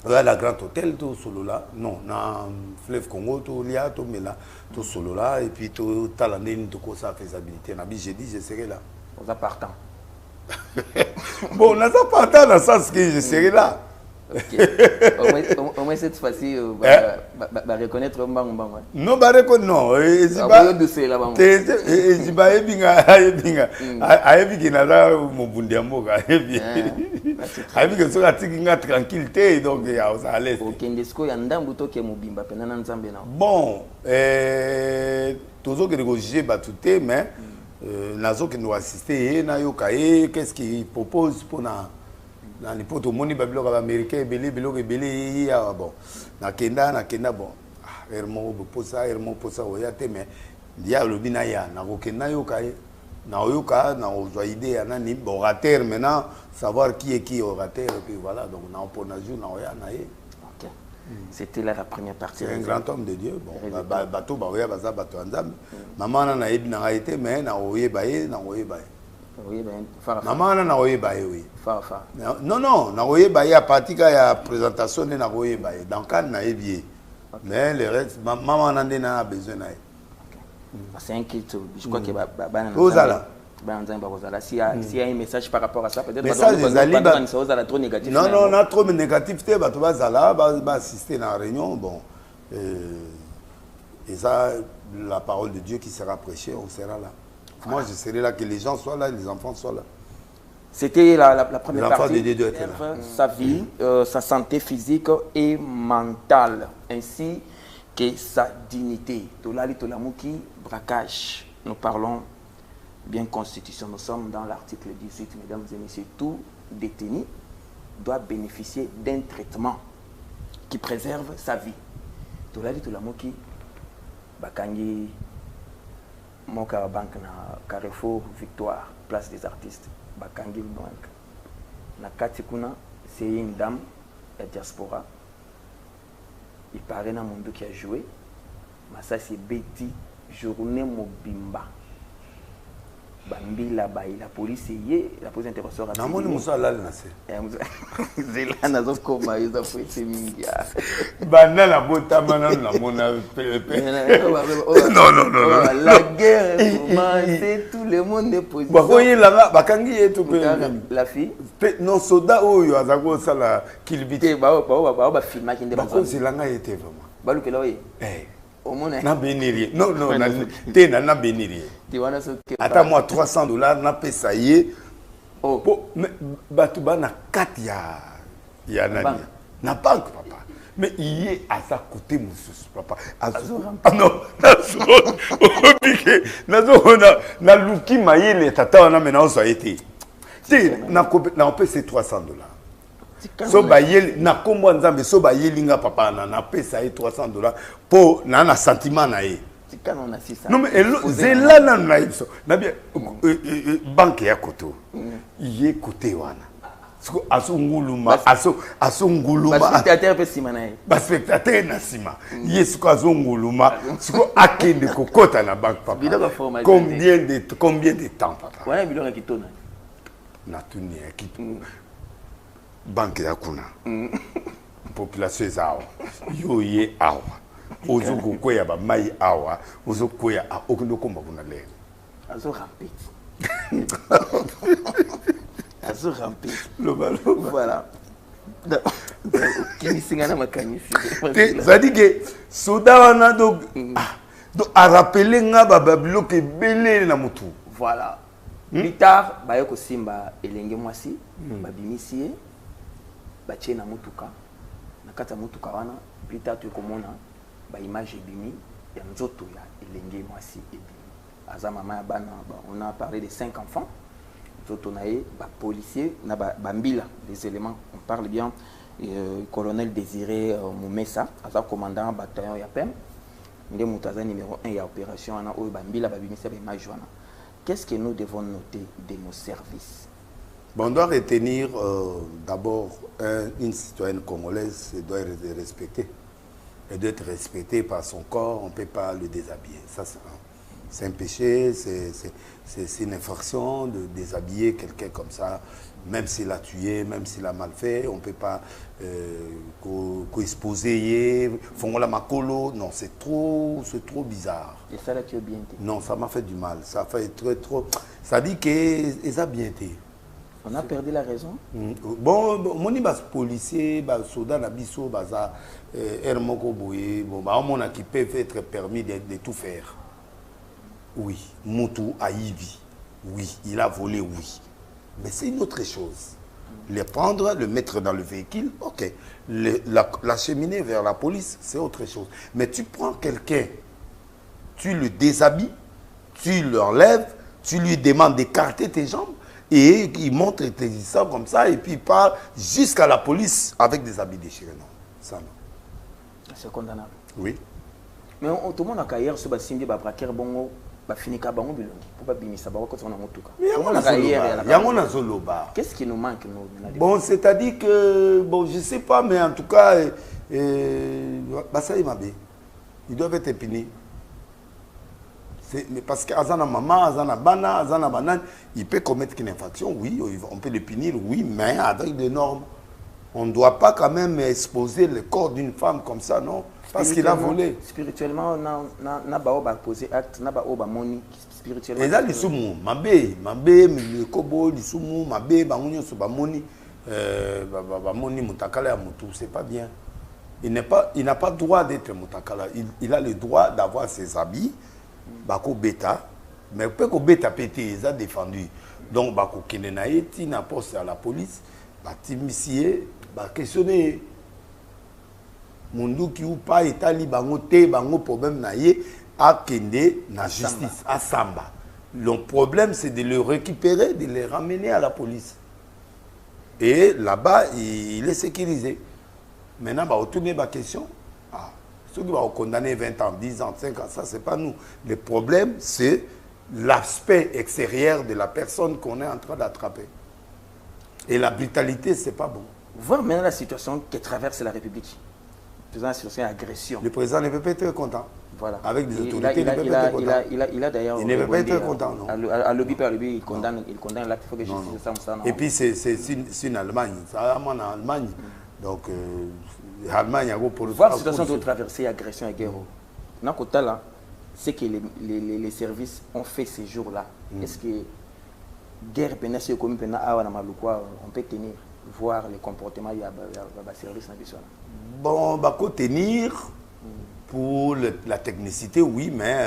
à la Grand Hôtel tout solo là, non, dans Fleuve Congo tout là, tout mais là, tout solo là et puis tout talandé de quoi ça faisabilité. J'ai dit je serai là. Vous êtes partant. Bon, on n'a pas partant dans le sens que je serai là. Okay. Au moins cette fois-ci, reconnaître Mbang. Non, reconnaître non. Tranquillité, donc à l'aise. Bon, toujours que nous juger batouté, mais nous assistons, qu'est-ce qu'il propose pour dans les potes, au monde, babylone américain, belé, bon. Nakenda, bon. Hermo, posa, oyate, mais il y a le binaya, na yokaye. Na oyoka, na idée, na orateur maintenant, savoir qui est qui orateur, et puis voilà, donc na oponaju, na oya, na ye. Ok. C'était là la première partie. C'est un grand homme de Dieu. Bon, bateau, oya, baza, bateau, anzam. Maman na ebi na été, mais na oye baye, na oye baye. Maman na oye baye, oui. Fara. Non, na oye baye, à partir de la présentation, na oye baye. Dans le cas, na ebi. Mais le reste, maman n'a besoin na ye. C'est un kit, je crois que s'il y a un message par rapport à ça, peut-être que trop négatif. Non, on a trop de négativité, tu vas assister à la réunion, bon. Et ça, la parole de Dieu qui sera prêchée, on sera là. Moi, je serai là, que les gens soient là, les enfants soient là. C'était la première partie. De Dieu était là. Sa vie, sa santé physique et mentale, ainsi que sa dignité. Tolali Tolamuki, braquage. Nous parlons bien constitution. Nous sommes dans l'article 18, mesdames et messieurs. Tout détenu doit bénéficier d'un traitement qui préserve sa vie. Tolali Tolamuki, Bakangi, Moka Bank na Carrefour Victoire, place des artistes. Bakangi Bank. Na Katikuna, c'est une dame de diaspora. Il paraît dans le monde qui a joué. Mais ça, c'est Betty, journée Mobimba. Bambi là-bas, la police interrogation rapide. Non, Moussa là, c'est là, nous avons ils ont fait mingia. Bana la bota manan la mona. Non. La guerre est commencée, tout le monde est positif. Bakoyi là, bakangi est tout peu. La fille. Non, soda oyo azako sala kilbite. Ba filma qui ndeba. Bakoyi langa était vraiment. Balu kelo yi. Na bénirie. Non, na bénirie. Attends moi $300 na pesa ye. Oh, mais batuba na 4 ya nani. Na banque papa. Mais il est à sa côté mususu papa. Non, na luki mayele tata wana mena oso été. Na pesa $300. So ba yeli na kombo nzambe so ba yelinga papa na pesa ye $300 po na sentiment na ye. Non mais zela na na iso na bien banque ya koto ye côté wana siko asunguluma spectateur pe sima na ye ba spectateur na sima ye siko asunguluma siko akende kokota na banque papa combien de temps papa wana bilonga kitona na tuni ya kitu banque ya kuna population zao yo ye awa ozo kokoya ba mai awa ozo koya okendo komba kuna le azo rampé voilà qui singana makanisi ça dit que soda wana donc a rappelé nga ba babilo ke belé na mutu voilà plus tard ba yoko simba elenge mwasi babimisi batie na mutuka na kata mutuka wana plus tard tu komona ba image ebimi ya nzoto ya elenge mwasi ebimi aza mama ya bana on a parlé de 5 enfants nzoto na ye ba policier na ba mbila les éléments on parle bien colonel Désiré Moumessa aza commandant bataillon ya PEM nde mutaza numéro 1 ya opération wana oyo ba mbila babimisa ba image wana. Qu'est-ce que nous devons noter de nos services? Bon, on doit retenir d'abord une citoyenne congolaise doit être respectée. Elle doit être respectée par son corps, on ne peut pas le déshabiller. Ça, c'est un péché, c'est une infraction de déshabiller quelqu'un comme ça, même s'il a tué, même s'il a mal fait, on ne peut pas exposer, fongola makolo, non, c'est trop bizarre. Et ça là, tu es bien été? Non, ça m'a fait du mal, ça fait trop, ça dit qu'ils ont bien été. On a perdu la raison. Bon, mon policier, soldat, nabiso, baza, hermoko boye, bon, on a qui peut être permis de tout faire. Oui, Moutou a Ivi, oui, il a volé, oui. Mais c'est une autre chose. Le prendre, le mettre dans le véhicule, ok. L'acheminer vers la police, c'est autre chose. Mais tu prends quelqu'un, tu le déshabilles, tu l'enlèves, tu lui demandes d'écarter tes jambes, Et il montre ça comme ça, et puis il part jusqu'à la police avec des habits déchirés. Non, ça non. C'est condamnable. Oui. Mais tout le monde a carrière sur Basimbi, Babraker, Bongo, Bafinika, Bango, Bilongi, pour pas bimisa, Bango, quand on a Motuka. Qu'est-ce qui nous manque, nous? Bon, c'est-à-dire que, bon, je ne sais pas, mais en tout cas, Basaï Mabé, ils doivent être épinés. Mais parce qu'Azana Maman, Azana Bana, Azana Banane, il peut commettre une infraction, oui, on peut le punir, oui, mais avec des normes. On ne doit pas quand même exposer le corps d'une femme comme ça, non? Parce qu'il a volé. Spirituellement, on n'a pas posé acte, on n'a pas moni spirituellement. Et là, les soumous, Mabé, le kobo, les soumous, Mabé, Bangunyo, Sobamoni, Bamoni, Mutakala, Moutou, c'est pas bien. Il n'a pas droit d'être Mutakala. Il a le droit d'avoir ses habits. Bako bêta, mais peut que bêta pété, ils ont défendu. Donc bako kenenaye, tina poste à la police, batimissier, ba questionner. Mundu qui ou pas Italie bango te bango problème naye a kende na justice à Samba. Le problème c'est de le récupérer, de le ramener à la police. Et là-bas il est sécurisé. Maintenant bah retourner ma question. Ceux qui vont condamner 20 ans, 10 ans, 5 ans, ça, c'est pas nous. Le problème, c'est l'aspect extérieur de la personne qu'on est en train d'attraper. Et la brutalité, c'est pas bon. Voir maintenant la situation qui traverse la République. Le président, la situation d'agression. Le président ne peut pas être content. Voilà. Avec des autorités, il ne peut pas être content. Il a d'ailleurs... Il ne peut pas être content, non. À lobby par lobby, il condamne l'acte. Il faut que je dise ça. Et puis, c'est une Allemagne. C'est en Allemagne. Donc... voir la situation de traverser agression et guerre. Dans le là, c'est que les services ont fait ces jours-là. Est-ce que guerre pénale comme on peut tenir, voir les comportements de service national? Bon, bah tenir pour la technicité, oui, mais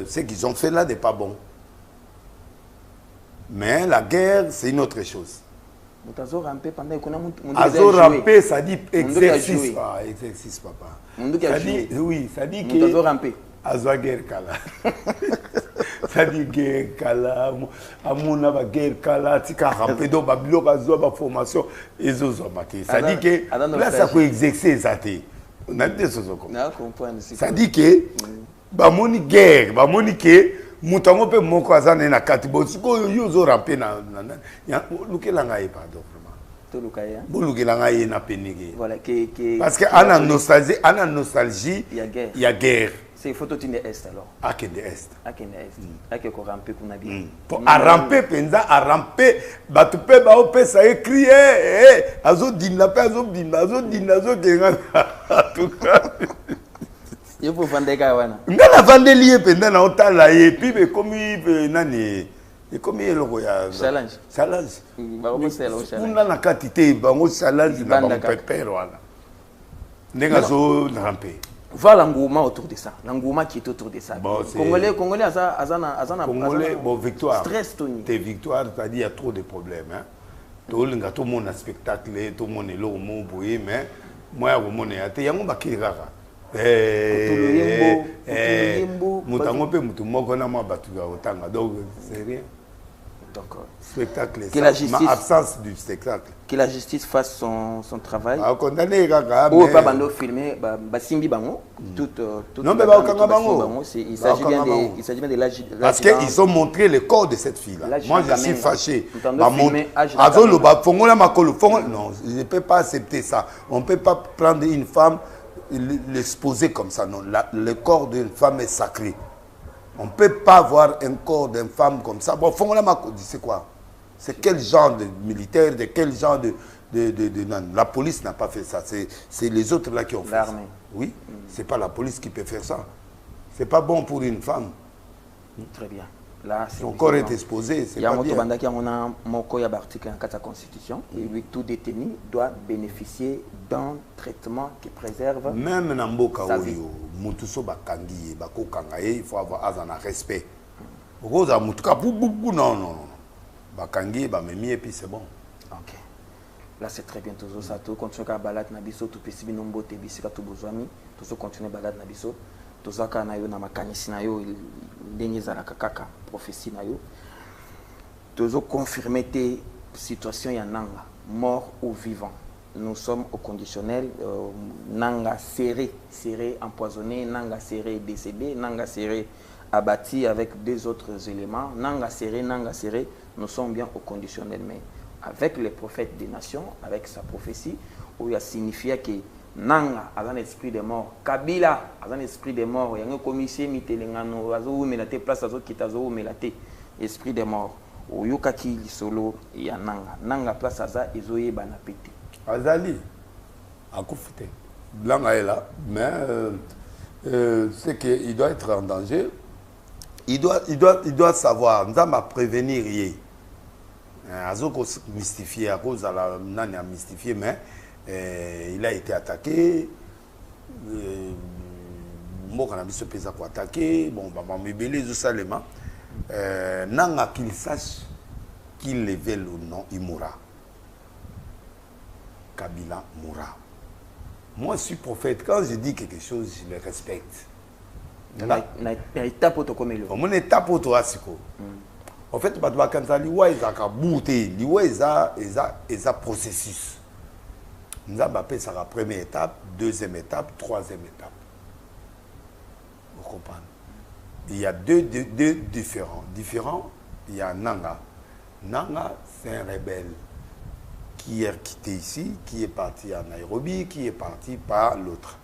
ce qu'ils ont fait là n'est pas bon. Mais la guerre, c'est une autre chose. Azo rampé pendant qu'on a mon Azo rampé, ça dit exercice. Ah, exercice, papa. Ça dit, oui, ça dit que... Azo rampé. Azo guerre kala. Ça dit guerre kala. Amona ba guerre kala. Tika rampé do babilo azo ba formation. Ezo zomaki. Ça dit que là ça peut exercer ça te. On a des choses comme ça. Ça dit que ba moni guerre, ba moni que mutango pe moko azana na katibo siko yozo rampé na lukelanga e pardon vraiment to lukaya bo lukelanga e na penige voilà que parce que ana nostalgie il y a guerre c'est photo tinde est alors akende est ake ko rampé kuna bien pour a ramper penza a ramper batu pe ba opesa e crier azo dinna pe azo kenga tout cas. Il faut vendre quoi wana. Ngana vandelier pendant na otala et puis comme nani et comme il le challenge. Ba ko sela o challenge. Kuna na quantité bango challenge na ba pepper wana. Ndega zo ramper. Voilà l'engouement autour de ça. L'engouement qui est autour de ça. Bon, Congolais azana Congolais bon victoire. Stress Tony. Tes victoires, c'est-à-dire il y a trop de problèmes hein. Tout le monde a spectacle, tout le monde est là au mot mais moi au monde est yango bakiraka. Mutango pe mutu moko na mabatu ga otanga donc c'est rien. Donc spectacle que la justice, absence du spectacle. Que la justice fasse son travail. Ah condamné kaka. Ou pas bando filmer ba simbi bango tout non mais ba okanga bango. Il s'agit bien de l'âge. Parce qu'ils ont montré le corps de cette fille là. Moi je suis fâché. Azolo ba fongola makolo fongola non, je ne peux pas accepter ça. On ne peut pas prendre une femme l'exposer comme ça, non. Le corps d'une femme est sacré. On ne peut pas voir un corps d'une femme comme ça. Bon, c'est quoi? C'est quel genre de militaire, de quel genre de non. La police n'a pas fait ça. C'est les autres là qui ont fait ça. Oui, c'est pas la police qui peut faire ça. C'est pas bon pour une femme. Très bien. Là, son corps est exposé, c'est pas bien. Il y a un article dans la Constitution et lui, tout détenu doit bénéficier d'un traitement qui préserve même dans Mboka Oyo, Mutuso Bakangi, Bako Kangaye, il faut avoir un respect. Rosa Mutuka, non. Bakangi, Bamemi, et puis c'est bon. Ok. Là, c'est très bien. Tout ça, tout continue à balade Nabiso, tout petit nombre de bisika, tout besoin, tout continue à balade Nabiso. Tozaka na yo na makanisi na yo ndenge za kaka prophétie na yo toujours confirmer tes situations ya nanga, mort ou vivant. Nous sommes au conditionnel, nanga serré, empoisonné, nanga serré décédé, nanga serré abattu avec deux autres éléments, nanga serré, nous sommes bien au conditionnel. Mais avec les prophètes des nations, avec sa prophétie, où il a signifié que nanga a un esprit de mort, Kabila a un esprit de mort, il y a un commissaire mitelengano, azo melate place azo kitazo melate esprit de mort. Au yokaki solo ya nanga place aza ezoye banapete. Azali akufite. Blanc est là, mais c'est qu'il doit être en danger. Il doit savoir, nous allons prévenir hier. Azoko mystifié à cause de la nani a mystifié, mais il a été attaqué. Moi, quand on a vu ce pays attaqué, bon, bah, m'ébélé tout ça les mains. Nanga qu'il sache qu'il levait le nom, il mourra. Kabila mourra. Moi, je suis prophète. Quand je dis quelque chose, je le respecte. Na étape autokomelo. Mon étape autoasiko. En fait, badwa kanza liwa ezaka bouté, liwa eza processus. Nous avons appelé ça la première étape, deuxième étape, troisième étape. Vous comprenez? Il y a deux différents. Il y a Nanga. Nanga, c'est un rebelle qui est quitté ici, qui est parti à Nairobi, qui est parti par l'autre.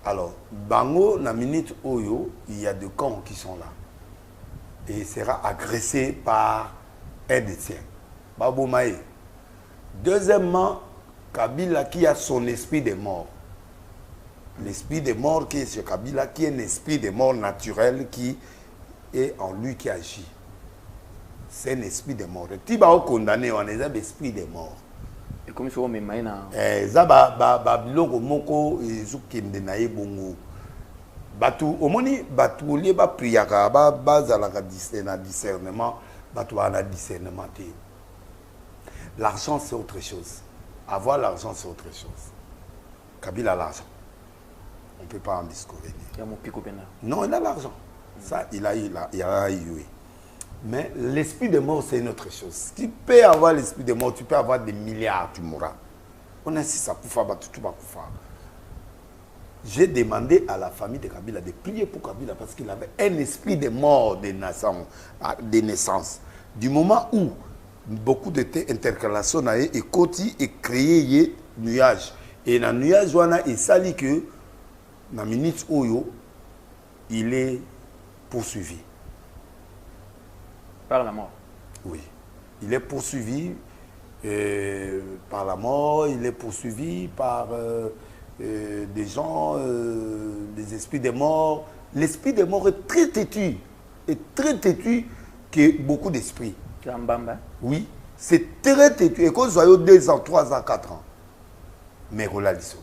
Alors, Bango, na minute Oyo, il y a deux camps qui sont là. Et il sera agressé par un des tiens. Babo Maé. Deuxièmement, Kabila qui a son esprit de mort. L'esprit de mort qui est sur Kabila, qui est un esprit de mort naturel qui est en lui qui agit. C'est un esprit de mort. Si on est condamné, on est un esprit de mort. Et comme ça, on met maïna. Biloko moko ezukende na ye bongo. Batu omoni batu lié ba priaka ba zalaka discernement, batu ana discernement. L'argent c'est autre chose. Avoir l'argent c'est autre chose. Kabila a l'argent. On ne peut pas en disconvenir. Non, il a l'argent. Ça, il a eu. Mais l'esprit de mort, c'est une autre chose. Tu peux avoir l'esprit de mort, tu peux avoir des milliards, tu mourras. On insiste à Koufa, tout va Koufa. J'ai demandé à la famille de Kabila de prier pour Kabila parce qu'il avait un esprit de mort de naissance. Du moment où beaucoup d'intercalations ont été et créé un nuage. Et dans le nuage, il s'allie que dans la minute Oyo, il est poursuivi. Par la mort. Oui. Il est poursuivi par la mort, il est poursuivi par des gens, des esprits des morts. L'esprit des morts est très têtu que beaucoup d'esprits. Oui, c'est très têtu. Et quand vous avez 2 ans, 3 ans, 4 ans, mais relaliso.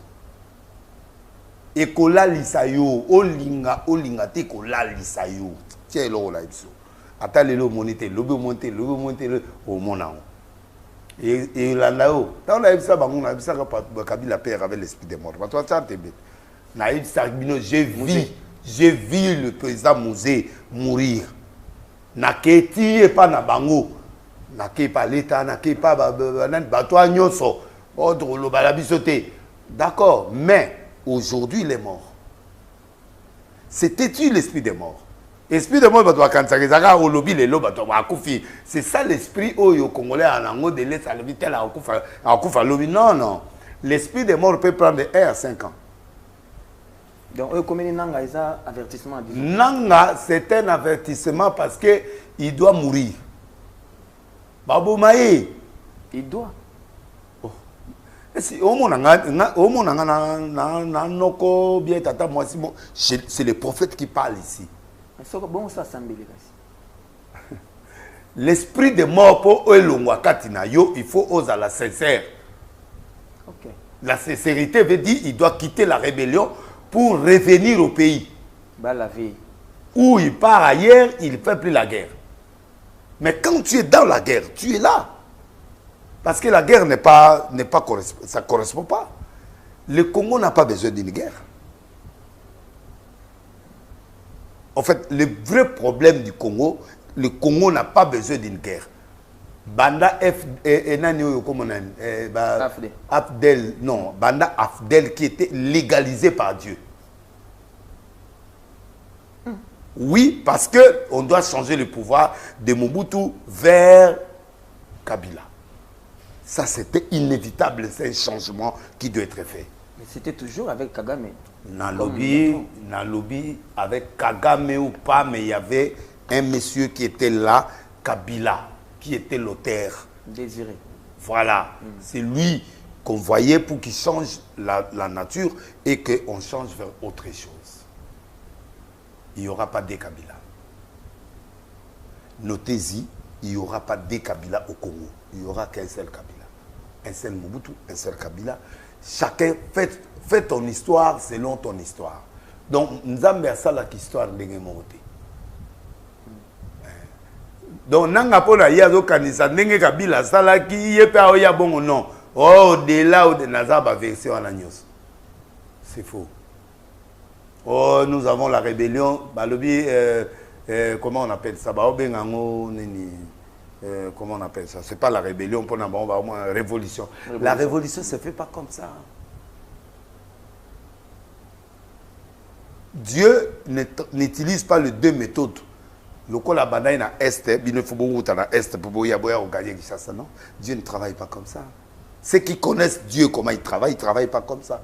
Et kolalisa yo, olinga te kolalisa yo. Tiens, lo relaliso. Attends le monité, le monté, au monao. Et là, on a vu ça, on a vu ça quand Kabila père avait l'esprit des morts. J'ai vu le président Mouzé mourir. Naketi et pas na bango. Naketi pas l'État, naketi pas batoi nyonso. Ordre le balabisoté. D'accord, mais aujourd'hui il est mort. C'était-tu l'esprit des morts? L'esprit de mort, c'est ça l'esprit au Congolais en ango de l'Est à l'hôpital à Koufa Lobi. Non, non. L'esprit de mort peut prendre 1 à 5 ans. Donc, combien de Nanga est un avertissement? Nanga, c'est un avertissement parce qu'il doit mourir. Babou Maï. Il doit. C'est le prophète qui parle ici. L'esprit de mort pour il faut oser la sincère. Okay. La sincérité veut dire qu'il doit quitter la rébellion pour revenir au pays. La vie. Où il part ailleurs, il ne fait plus la guerre. Mais quand tu es dans la guerre, tu es là. Parce que la guerre ça ne correspond pas. Le Congo n'a pas besoin d'une guerre. En fait, le vrai problème du Congo, le Congo n'a pas besoin d'une guerre. Banda Afdel, non, Banda Afdel qui était légalisé par Dieu. Oui, parce que on doit changer le pouvoir de Mobutu vers Kabila. Ça, c'était inévitable, c'est un changement qui doit être fait. Mais c'était toujours avec Kagame. Nalobi, avec Kagame ou pas, mais il y avait un monsieur qui était là, Kabila, qui était l'auteur. Désiré. Voilà, c'est lui qu'on voyait pour qu'il change la nature et qu'on change vers autre chose. Il n'y aura pas de Kabila. Notez-y, il n'y aura pas de Kabila au Congo. Il n'y aura qu'un seul Kabila. Un seul Mobutu, un seul Kabila. Chacun fait ton histoire selon ton histoire. Donc, nous avons ça l'histoire de l'Ingemote. Donc, nous avons dit Kabila, ça qui est pas bon non. Oh, de là où de Nazaba version à la news. C'est faux. Oh, nous avons la rébellion. Comment on appelle ça? Comment on appelle ça? C'est pas la rébellion, pour la révolution. La révolution ne se fait pas comme ça. Dieu n'utilise pas les deux méthodes. Le col à Banaï na Est, il faut beaucoup na Est pour gagner ça, non? Dieu ne travaille pas comme ça. Ceux qui connaissent Dieu, comment il ne travaille pas comme ça.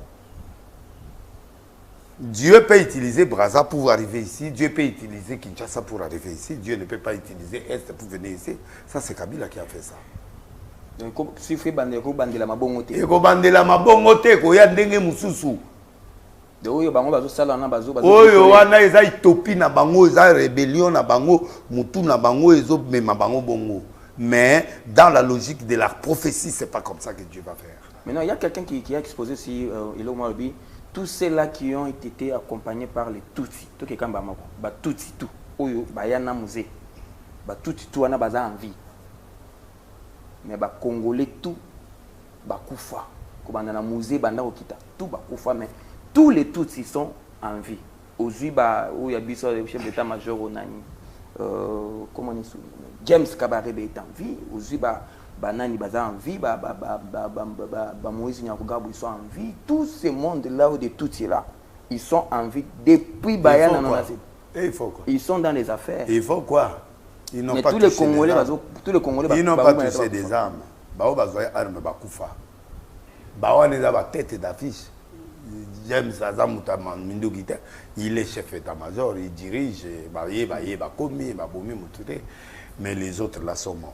Dieu peut utiliser Brazza pour arriver ici. Dieu peut utiliser Kinshasa pour arriver ici. Dieu ne peut pas utiliser Est pour venir ici. Ça, c'est Kabila qui a fait ça. Donc, si vous faites bandela mabongote. Et ko bandela mabongote, ko ya ndenge mususu. De oyo bango bazo sala na bazo. Oyo wana eza utopie na bango, eza rébellion na bango, mutu na bango ezo mema bango bongo. Mais dans la logique de la prophétie, c'est pas comme ça que Dieu va faire. Maintenant, il y a quelqu'un qui a exposé si il a dit tous ceux-là qui ont été accompagnés par les Tutsis, tout qui kamba mako, ba Tutsi tout, oyo ba yana musée, ba Tutsi tout wana baza en vie. Mais ba Congolais tout ba kufa, ko banda na musée banda okita, tout ba kufa mais tous les Tutsis sont en vie. Aujourd'hui ba oyo biso le chef d'état-major onani comment on dit James Kabarebe est en vie, aujourd'hui Banani Baza en vie, Moïse Nyakugabo ils sont en vie, tout ce monde là où de tout là, ils sont en vie depuis Bayana. Il faut quoi? Ils sont dans les affaires. Il faut quoi? Ils n'ont pas tous les touché Congolais, ils n'ont pas touché des armes. Bao bazoya arme bakufa. Bao n'est pas tête d'affiche. James Azamuta Mindogita, il est chef d'état-major, il dirige, mais les autres là sont morts.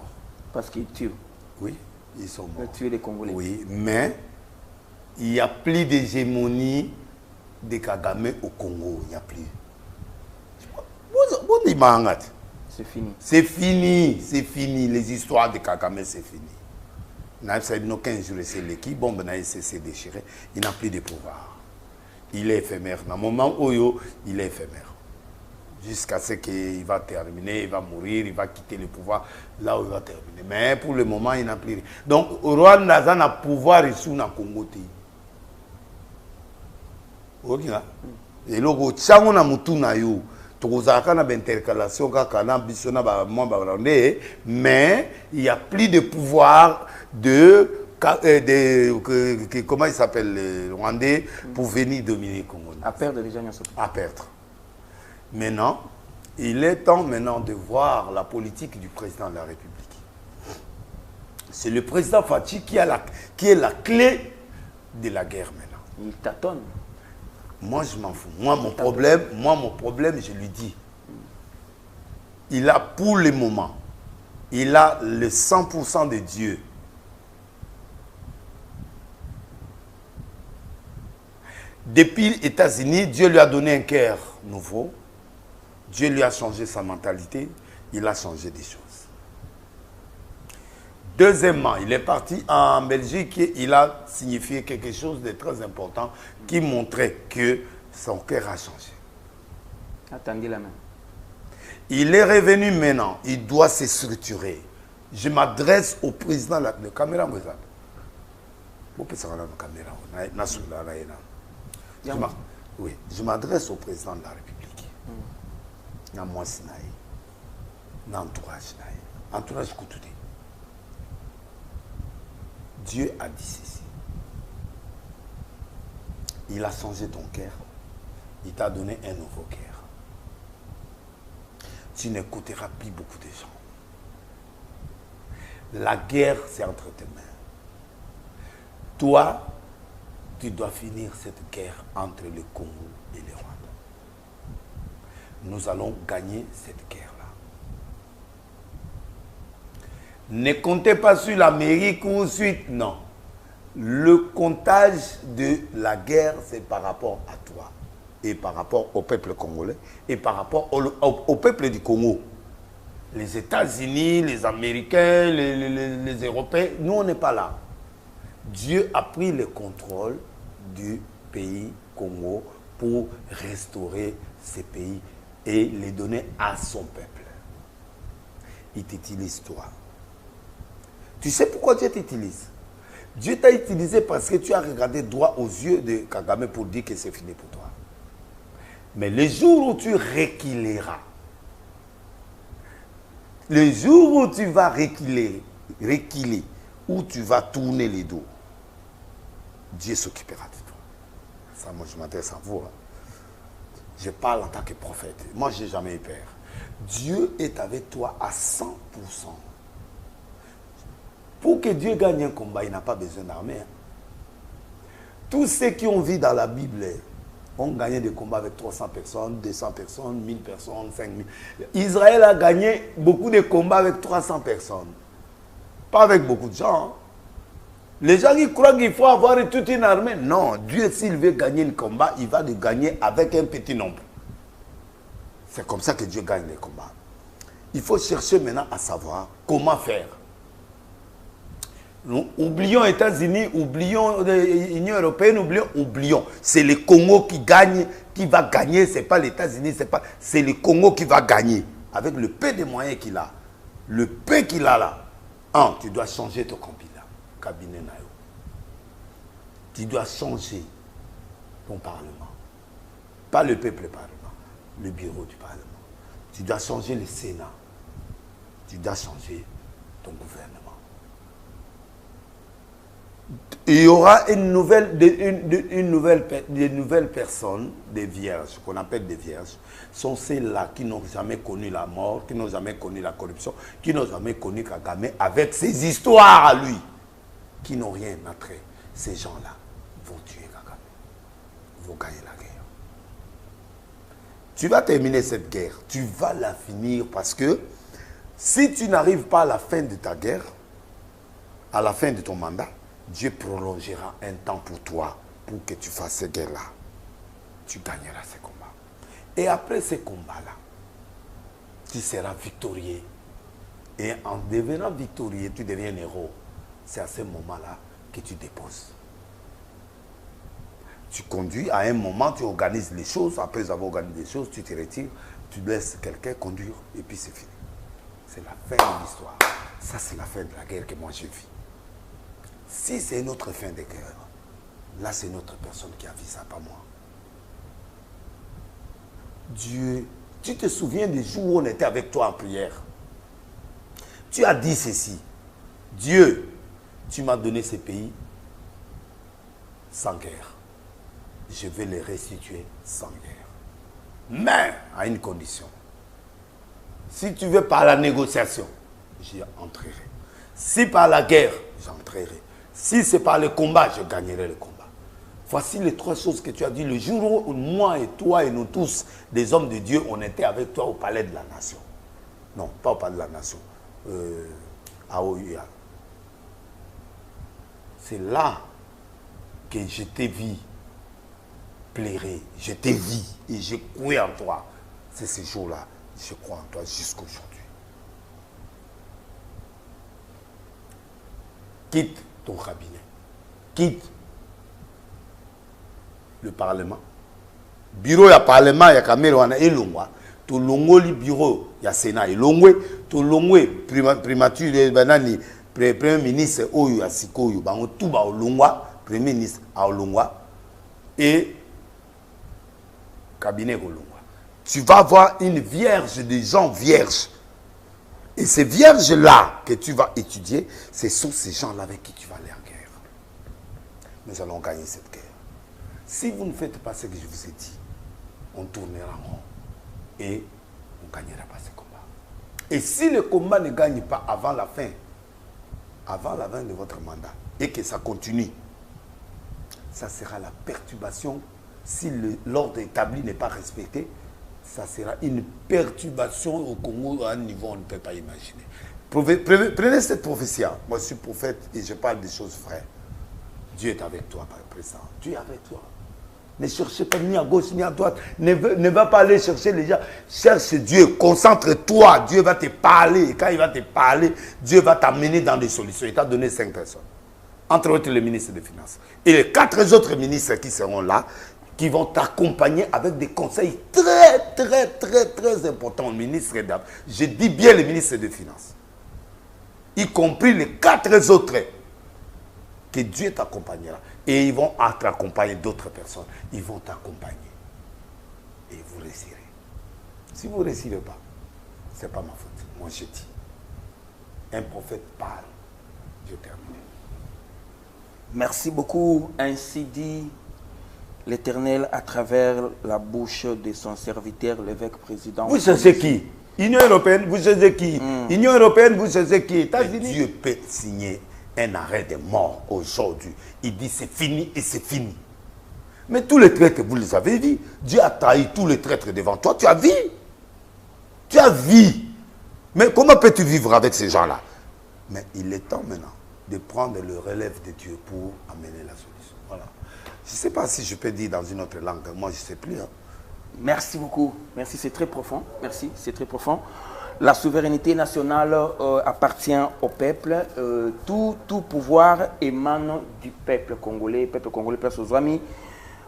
Parce qu'ils tuent. Oui, ils sont morts. Ils tuent les Congolais. Oui, mais il n'y a plus d'hégémonie de Kagame au Congo. Il n'y a plus. C'est fini. C'est fini, c'est fini. Les histoires de Kagame, c'est fini. Il n'a aucun jour c'est l'équipe, bon, c'est déchiré. Il n'a plus de pouvoir. Il est éphémère. Dans le moment où il est éphémère. Jusqu'à ce qu'il va terminer, il va mourir, il va quitter le pouvoir, là où il va terminer. Mais pour le moment, il n'a plus rien. Donc, au Rwanda, il a pouvoir ici dans le Congo. Ok, et là, on a mutu na yo. Mais il n'y a plus de pouvoir comment il s'appelle le Rwandais pour venir dominer le Congo. À perdre déjà. À perdre. Maintenant, il est temps maintenant de voir la politique du président de la République. C'est le président Fachi qui est la clé de la guerre maintenant. Il tâtonne. Moi, je m'en fous. Moi, mon problème, je lui dis, il a pour le moment, il a le 100% de Dieu. Depuis les États-Unis, Dieu lui a donné un cœur nouveau. Dieu lui a changé sa mentalité. Il a changé des choses. Deuxièmement, il est parti en Belgique et il a signifié quelque chose de très important qui montrait que son cœur a changé. Attendez la main. Il est revenu maintenant. Il doit se structurer. Je m'adresse au président de la caméra. Oui, je m'adresse au président de la République. Entourage. Entourage Koutoudé. Dieu a dit ceci. Il a changé ton cœur. Il t'a donné un nouveau cœur. Tu n'écouteras plus beaucoup de gens. La guerre, c'est entre tes mains. Toi, tu dois finir cette guerre entre le Congo et le Rwanda. Nous allons gagner cette guerre-là. Ne comptez pas sur l'Amérique ou suite, non. Le comptage de la guerre, c'est par rapport à toi. Et par rapport au peuple congolais. Et par rapport au peuple du Congo. Les États-Unis, les Américains, les Européens, nous, on n'est pas là. Dieu a pris le contrôle du pays Congo pour restaurer ces pays et les donner à son peuple. Il t'utilise toi. Tu sais pourquoi Dieu t'utilise? Dieu t'a utilisé parce que tu as regardé droit aux yeux de Kagame pour dire que c'est fini pour toi. Mais le jour où tu reculeras, le jour où tu vas reculer, où tu vas tourner les dos, Dieu s'occupera de toi. Ça, moi, je m'adresse à vous. Hein. Je parle en tant que prophète. Moi, je n'ai jamais eu peur. Dieu est avec toi à 100%. Pour que Dieu gagne un combat, il n'a pas besoin d'armée. Hein. Tous ceux qui ont vu dans la Bible ont gagné des combats avec 300 personnes, 200 personnes, 1000 personnes, 5000. Israël a gagné beaucoup de combats avec 300 personnes. Pas avec beaucoup de gens. Hein. Les gens qui croient qu'il faut avoir toute une armée. Non, Dieu, s'il veut gagner un combat, il va le gagner avec un petit nombre. C'est comme ça que Dieu gagne les combats. Il faut chercher maintenant à savoir comment faire. Nous, oublions les États-Unis, oublions l'Union européenne, oublions. C'est le Congo qui gagne, qui va gagner. Ce n'est pas les États-Unis, c'est le Congo qui va gagner. Avec le peu de moyens qu'il a. Le peu qu'il a là. Tu dois changer ton cabinet. Tu dois changer ton parlement. Pas le peuple parlement, le bureau du parlement. Tu dois changer le Sénat. Tu dois changer ton gouvernement. Il y aura des nouvelles personnes, des vierges, qu'on appelle des vierges, sont celles-là qui n'ont jamais connu la mort, qui n'ont jamais connu la corruption, qui n'ont jamais connu Kagame avec ses histoires à lui, qui n'ont rien à trait. Ces gens-là vont tuer Kagame, vont gagner la guerre. Tu vas terminer cette guerre, tu vas la finir parce que si tu n'arrives pas à la fin de ta guerre, à la fin de ton mandat, Dieu prolongera un temps pour toi, pour que tu fasses cette guerre-là. Tu gagneras ces combats. Et après ces combats-là, tu seras victorieux. Et en devenant victorieux, tu deviens un héros. C'est à ce moment-là que tu déposes. Tu conduis, à un moment, tu organises les choses. Après avoir organisé les choses, tu te retires, tu laisses quelqu'un conduire, et puis c'est fini. C'est la fin de l'histoire. Ça, c'est la fin de la guerre que moi j'ai vue. Si c'est notre fin de guerre, là c'est notre personne qui a vu ça, pas moi. Dieu, tu te souviens des jours où on était avec toi en prière? Tu as dit ceci: Dieu, tu m'as donné ces pays sans guerre. Je vais les restituer sans guerre. Mais à une condition. Si tu veux par la négociation, j'y entrerai. Si par la guerre, j'entrerai. Si c'est par le combat, je gagnerai le combat. Voici les trois choses que tu as dit le jour où moi et toi et nous tous, des hommes de Dieu, on était avec toi au palais de la nation. Non, pas au palais de la nation. À OUA. C'est là que je t'ai vu plairer. Je t'ai vu et j'ai cru en toi. C'est ce jour-là. Je crois en toi jusqu'à aujourd'hui. Quitte ton cabinet. Quitte le Parlement. Bureau ya Parlement ya Kamere wana elongwa. To longoli bureau ya Sénat elongwe. To longwe primature banani premier ministre oyo ya sikoyo bango tout ba olongwa, premier ministre a olongwa et cabinet olongwa. Tu vas avoir une vierge, des gens vierges Et ces vierges-là que tu vas étudier, ce sont ces gens-là avec qui tu vas aller en guerre. Nous allons gagner cette guerre. Si vous ne faites pas ce que je vous ai dit, on tournera en rond et on ne gagnera pas ce combat. Et si le combat ne gagne pas avant la fin de votre mandat, et que ça continue, ça sera la perturbation. Si l'ordre établi n'est pas respecté, ça sera une perturbation au Congo à un niveau on ne peut pas imaginer. Prenez cette prophétie. Moi, je suis prophète et je parle des choses vraies. Dieu est avec toi, par présent. Dieu est avec toi. Ne cherchez pas ni à gauche ni à droite. Ne va pas aller chercher les gens. Cherche Dieu. Concentre-toi. Dieu va te parler. Et quand il va te parler, Dieu va t'amener dans des solutions. Il t'a donné 5 personnes. Entre autres, le ministre des Finances. Et les 4 autres ministres qui seront là, qui vont t'accompagner avec des conseils très importants. Ministre d'Affaires. Je dis bien le ministre des Finances. Y compris les 4 autres. Que Dieu t'accompagnera. Et ils vont t'accompagner d'autres personnes. Ils vont t'accompagner. Et vous réussirez. Si vous ne réussirez pas, ce n'est pas ma faute. Moi, je dis. Un prophète parle. Je termine. Merci beaucoup. Ainsi dit l'Éternel à travers la bouche de son serviteur, l'évêque président. Vous cherchez qui? Union européenne, vous cherchez qui? Union européenne, vous cherchez qui? États-Unis. Dieu peut signer un arrêt de mort aujourd'hui. Il dit c'est fini et c'est fini. Mais tous les traîtres, vous les avez vus. Dieu a trahi tous les traîtres devant toi. Tu as vu. Tu as vu. Mais comment peux-tu vivre avec ces gens-là? Mais il est temps maintenant de prendre le relève de Dieu pour amener la solution. Voilà. Je ne sais pas si je peux dire dans une autre langue. Moi, je ne sais plus. Hein. Merci beaucoup. Merci, c'est très profond. Merci, c'est très profond. La souveraineté nationale appartient au peuple. Tout pouvoir émane du peuple congolais. Peuple congolais, place aux amis.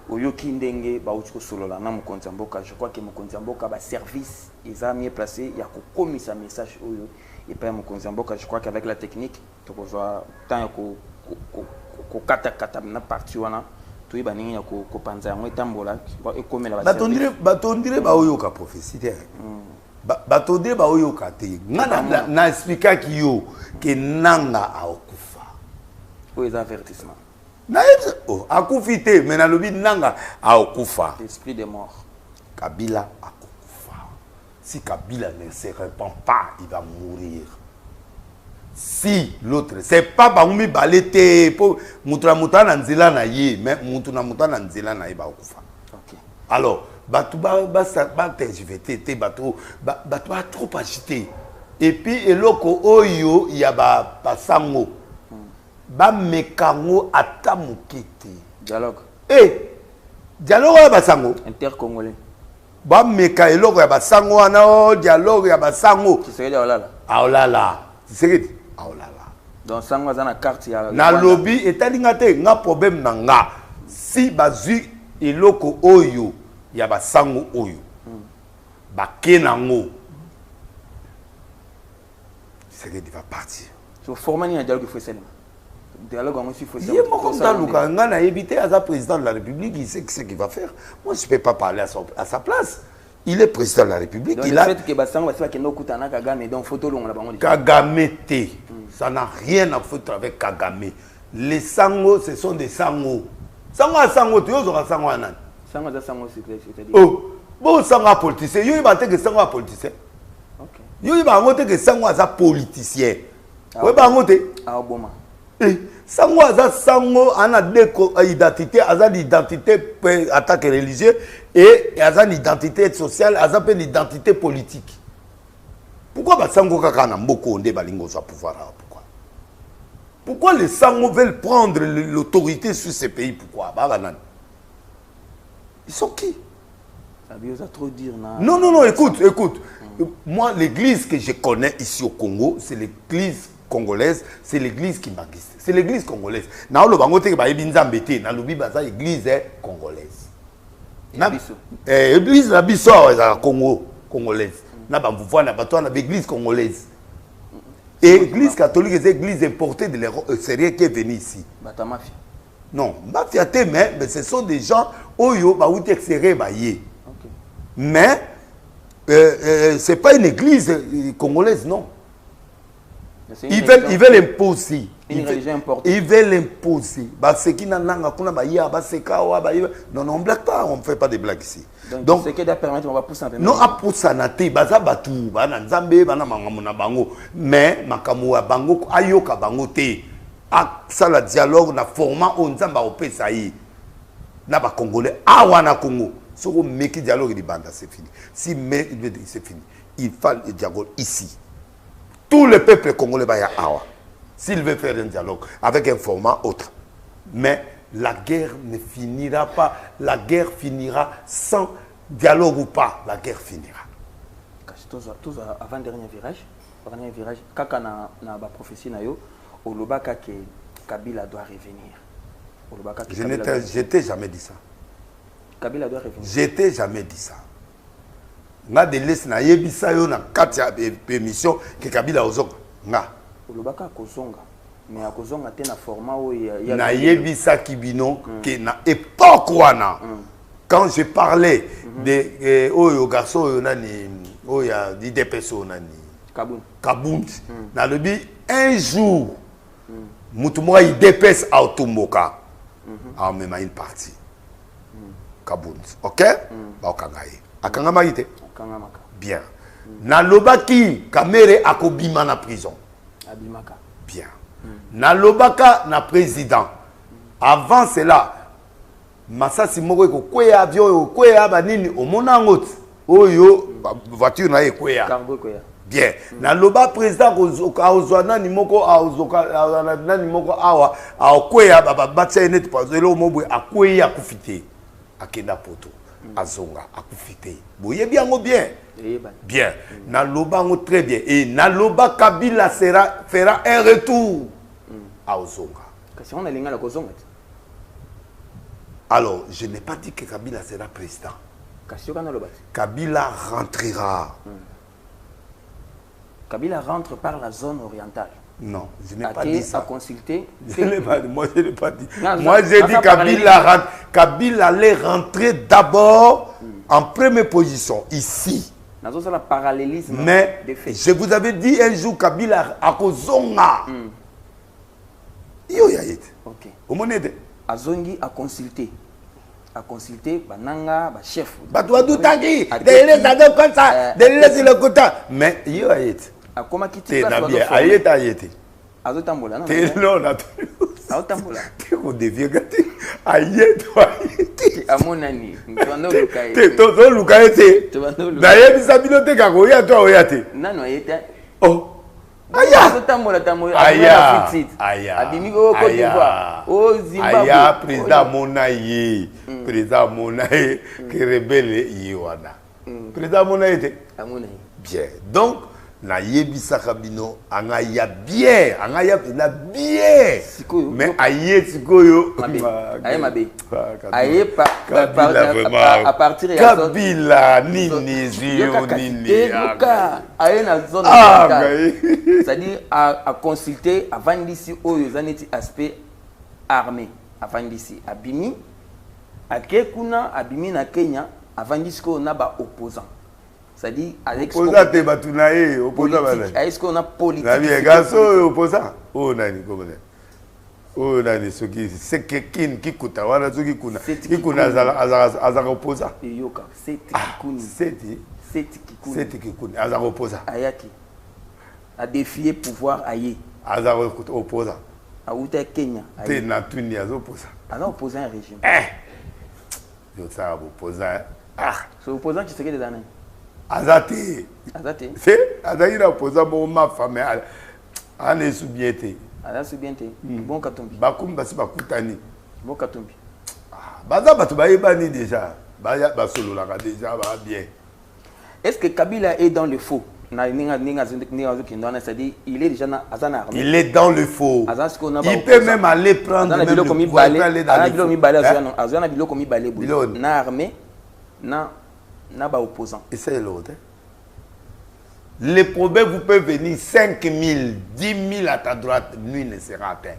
Oyoki ndenge bautiko solola na mokonzi mboka. Je crois que mokonzi mboka ba service ils a mieux placé. Il y a comme ça message oyo et pas mokonzi mboka. Je crois qu'avec la technique, tu peux voir tant ko kata na partie wana. Tu es baningi ko panza yango etambola et comme la batondire ba oyo ka prophétie. Batondire ba oyo ka te. Ngana na expliquer ki yo ke nanga a okufa. Oyo est avertissement. Oh, akufite mais na lobi nanga a okufa. L'esprit des morts. Kabila a okufa. Si Kabila ne se répand pas, il va mourir. Si l'autre, c'est pas baumi balete pour mutra na nzela na ye, mais mutra na nzela na ye ba okufa. OK. Alors, batu ba TGVT batu ba trop agité. Et puis eloko oyo ya ba sango. Ba mekango ata mukete. Dialogue. Dialogue ya ba sango intercongolais. Ba meka eloko ya ba sango ana dialogue ya ba sango. Tshisekedi olala. Aolala. Tshisekedi aolala. Donc sango za na carte ya na lobby etalinga te nga problème na nga. Si bazui eloko oyo ya ba sango oyo. Ba kenango. Tshisekedi va partir. So former un dialogue il faut ça. Dialogue en aussi faut ça. Il est comme ça Luka ngana éviter à sa président de la République, il sait ce qu'il va faire. Moi je peux pas parler à sa place. Il est président de la République. Donc, il le a fait que Bassango va se faire que nous Kutana Kagame donc photo long là Kagame T. Ça n'a rien à foutre avec Kagame. Les sango ce sont des sango. Sango à sango tu as sango à nan. Sango à sango c'est-à-dire. Oh, bon sango à politicien. Yo il va te que sango à politicien. OK. Yo il va ngote que sango à politicien. Ouais ba ngote. Ah Obama. Sango aza sango ana deko identité aza l'identité attaque religieuse et aza l'identité sociale aza pe l'identité politique. Pourquoi ba sango kaka na mboko onde balingo za pouvoir pourquoi les sango veulent prendre l'autorité sur ces pays? Pourquoi ba nan ils sont qui? Ça veut trop dire non écoute moi l'église que je connais ici au Congo c'est l'église congolaise, c'est l'église qui m'existe. C'est l'église congolaise. Na lo bango te ba ebinza mbete, na lobi baza église congolaise. Na église la biso za Congo congolaise. Na ba mvuvwa na bato na église congolaise. Et l'église catholique c'est l'église importée de l'Europe sérieux qui est venu ici. Bata mafia. Non, mafia te mais ce sont des gens oyo ba outi extérieur ba yé. OK. Mais c'est pas une église congolaise non. Ils veulent imposer. Une religion importante. Ils veulent imposer. Ce qui n'a pas non, on ne blague pas, on ne fait pas de blagues ici. Donc ce qui doit permettre, on va pousser un peu. Non, à pousser un peu, baza batu, bana nzambe, bana mangamuna bango, mais makamu bango ayoka bango te. Ça le dialogue na format on nzamba opesa yi. Na ba congolais awana Congo. Si on met le dialogue de banda, c'est fini. Si c'est fini, il faut le dialogue ici. Tout le peuple congolais va y avoir. S'il veut faire un dialogue avec un format autre. Mais la guerre ne finira pas. La guerre finira sans dialogue ou pas. La guerre finira. Tous avant-dernier virage. Kaka na ba prophétie na yo, olobaka que Kabila doit revenir. Je t'ai jamais dit ça. Kabila doit revenir. Je t'ai jamais dit ça. Nga de laisse na yebisa yo na katia émission que Kabila ozonga. Nga. Olobaka kozonga. Mais akozonga te na format où il y a na yebisa kibino que na époque wana. Quand je parlais de oyo garçon oyo nani oya di DPSO nani. Kabound. Na lebi un jour mutumwa il dépêche à Otumboka. A même une partie. Kabound. OK? Ba okangaye. Akangama ite. Bien. Nalobaki kamere akobima na prison. Abimaka. Bien. Nalobaka na président. Avant cela, Masasi moko ko kwea avion ko kwea banini omona ngot. Oyo voiture na ekweya. Cargo kwea. Bien. Naloba président ko ozwana ni moko azoka nani moko awa akwea baba batsa net pazelo mobwe akweya kufite. Akenda poto. Azonga akufite. Boye bien bien. Bien. Naloba ngo très bien. Et Naloba Kabila fera un retour à Ozonga. Kasi on a linga la kozonga. Alors, je n'ai pas dit que Kabila sera président. Kasi on a loba. Kabila rentrera. Kabila rentre par la zone orientale. Non, je n'ai pas dit ça. À consulter. Je n'ai pas dit. Moi, je n'ai pas dit. Moi, j'ai dit Kabila Kabila allait rentrer d'abord en première position ici. Le parallélisme. Mais je vous avais dit un jour Kabila à Kozonga. Ok. Azongi a consulté. A consulté bananga ba chef. Batouadou Tangi. Des comme ça. Des le quota. Mais yo ayet. A comment quitter la bien. Ayet. Azotambola non. Non, non. Azotambola. Tu on devient gâté. Ayet. Amonani. Ntwando lukaye. Te lukaye te. D'ailleurs bisabilote kako ya toi oyate. Non non ayet. Oh. Aya. Azotambola tamoyo. Aya. Abimi ko Côte d'Ivoire. O Zimbabwe. Aya président Monaye. Président Monaye qui rebelle yiwana. Président Monaye te. Amonaye. Bien. Donc na yebisa kabino anga ya bien, anga ya bien. Mais aye sikoyo. Aye mabe. Aye à partir de Kabila nini zio nini. Aye na zone. C'est-à-dire à consulter avant d'ici oyo zaneti aspect armé avant d'ici abimi akekuna abimi na Kenya avant d'ici ko na ba opposant. C'est-à-dire avec opposant te batunaye opposant bana. Est-ce qu'on a politique? La vie gaso opposant. Oh nani comme ça. Oh nani ce qui c'est quelqu'un qui kuta wana soki kuna. Qui kuna azaka opposant. Yoka, c'est kikuni. C'est kikuni azaka opposant. Ayaki. A défier pouvoir aye. Azaka opposant. A uta Kenya. Te na tuni azo opposant. Aza opposant un régime. Yo ça opposant. Ah, c'est opposant qui se des années. Azate. C'est Azaïra opposant pour ma femme. On est sous-biété. Ala sous-biété. Bon katumbi. Bakum basi bakutani. Bon katumbi. Baza batu bayebani déjà. Baya basolo la déjà va bien. Est-ce que Kabila est dans le faux? C'est-à-dire il est déjà dans l'armée. Il est dans le faux. Il peut même aller prendre même le pouvoir aller dans le faux. Et c'est l'autre. Les problèmes, vous pouvez venir 5 000, 10 000 à ta droite, lui ne sera atteint.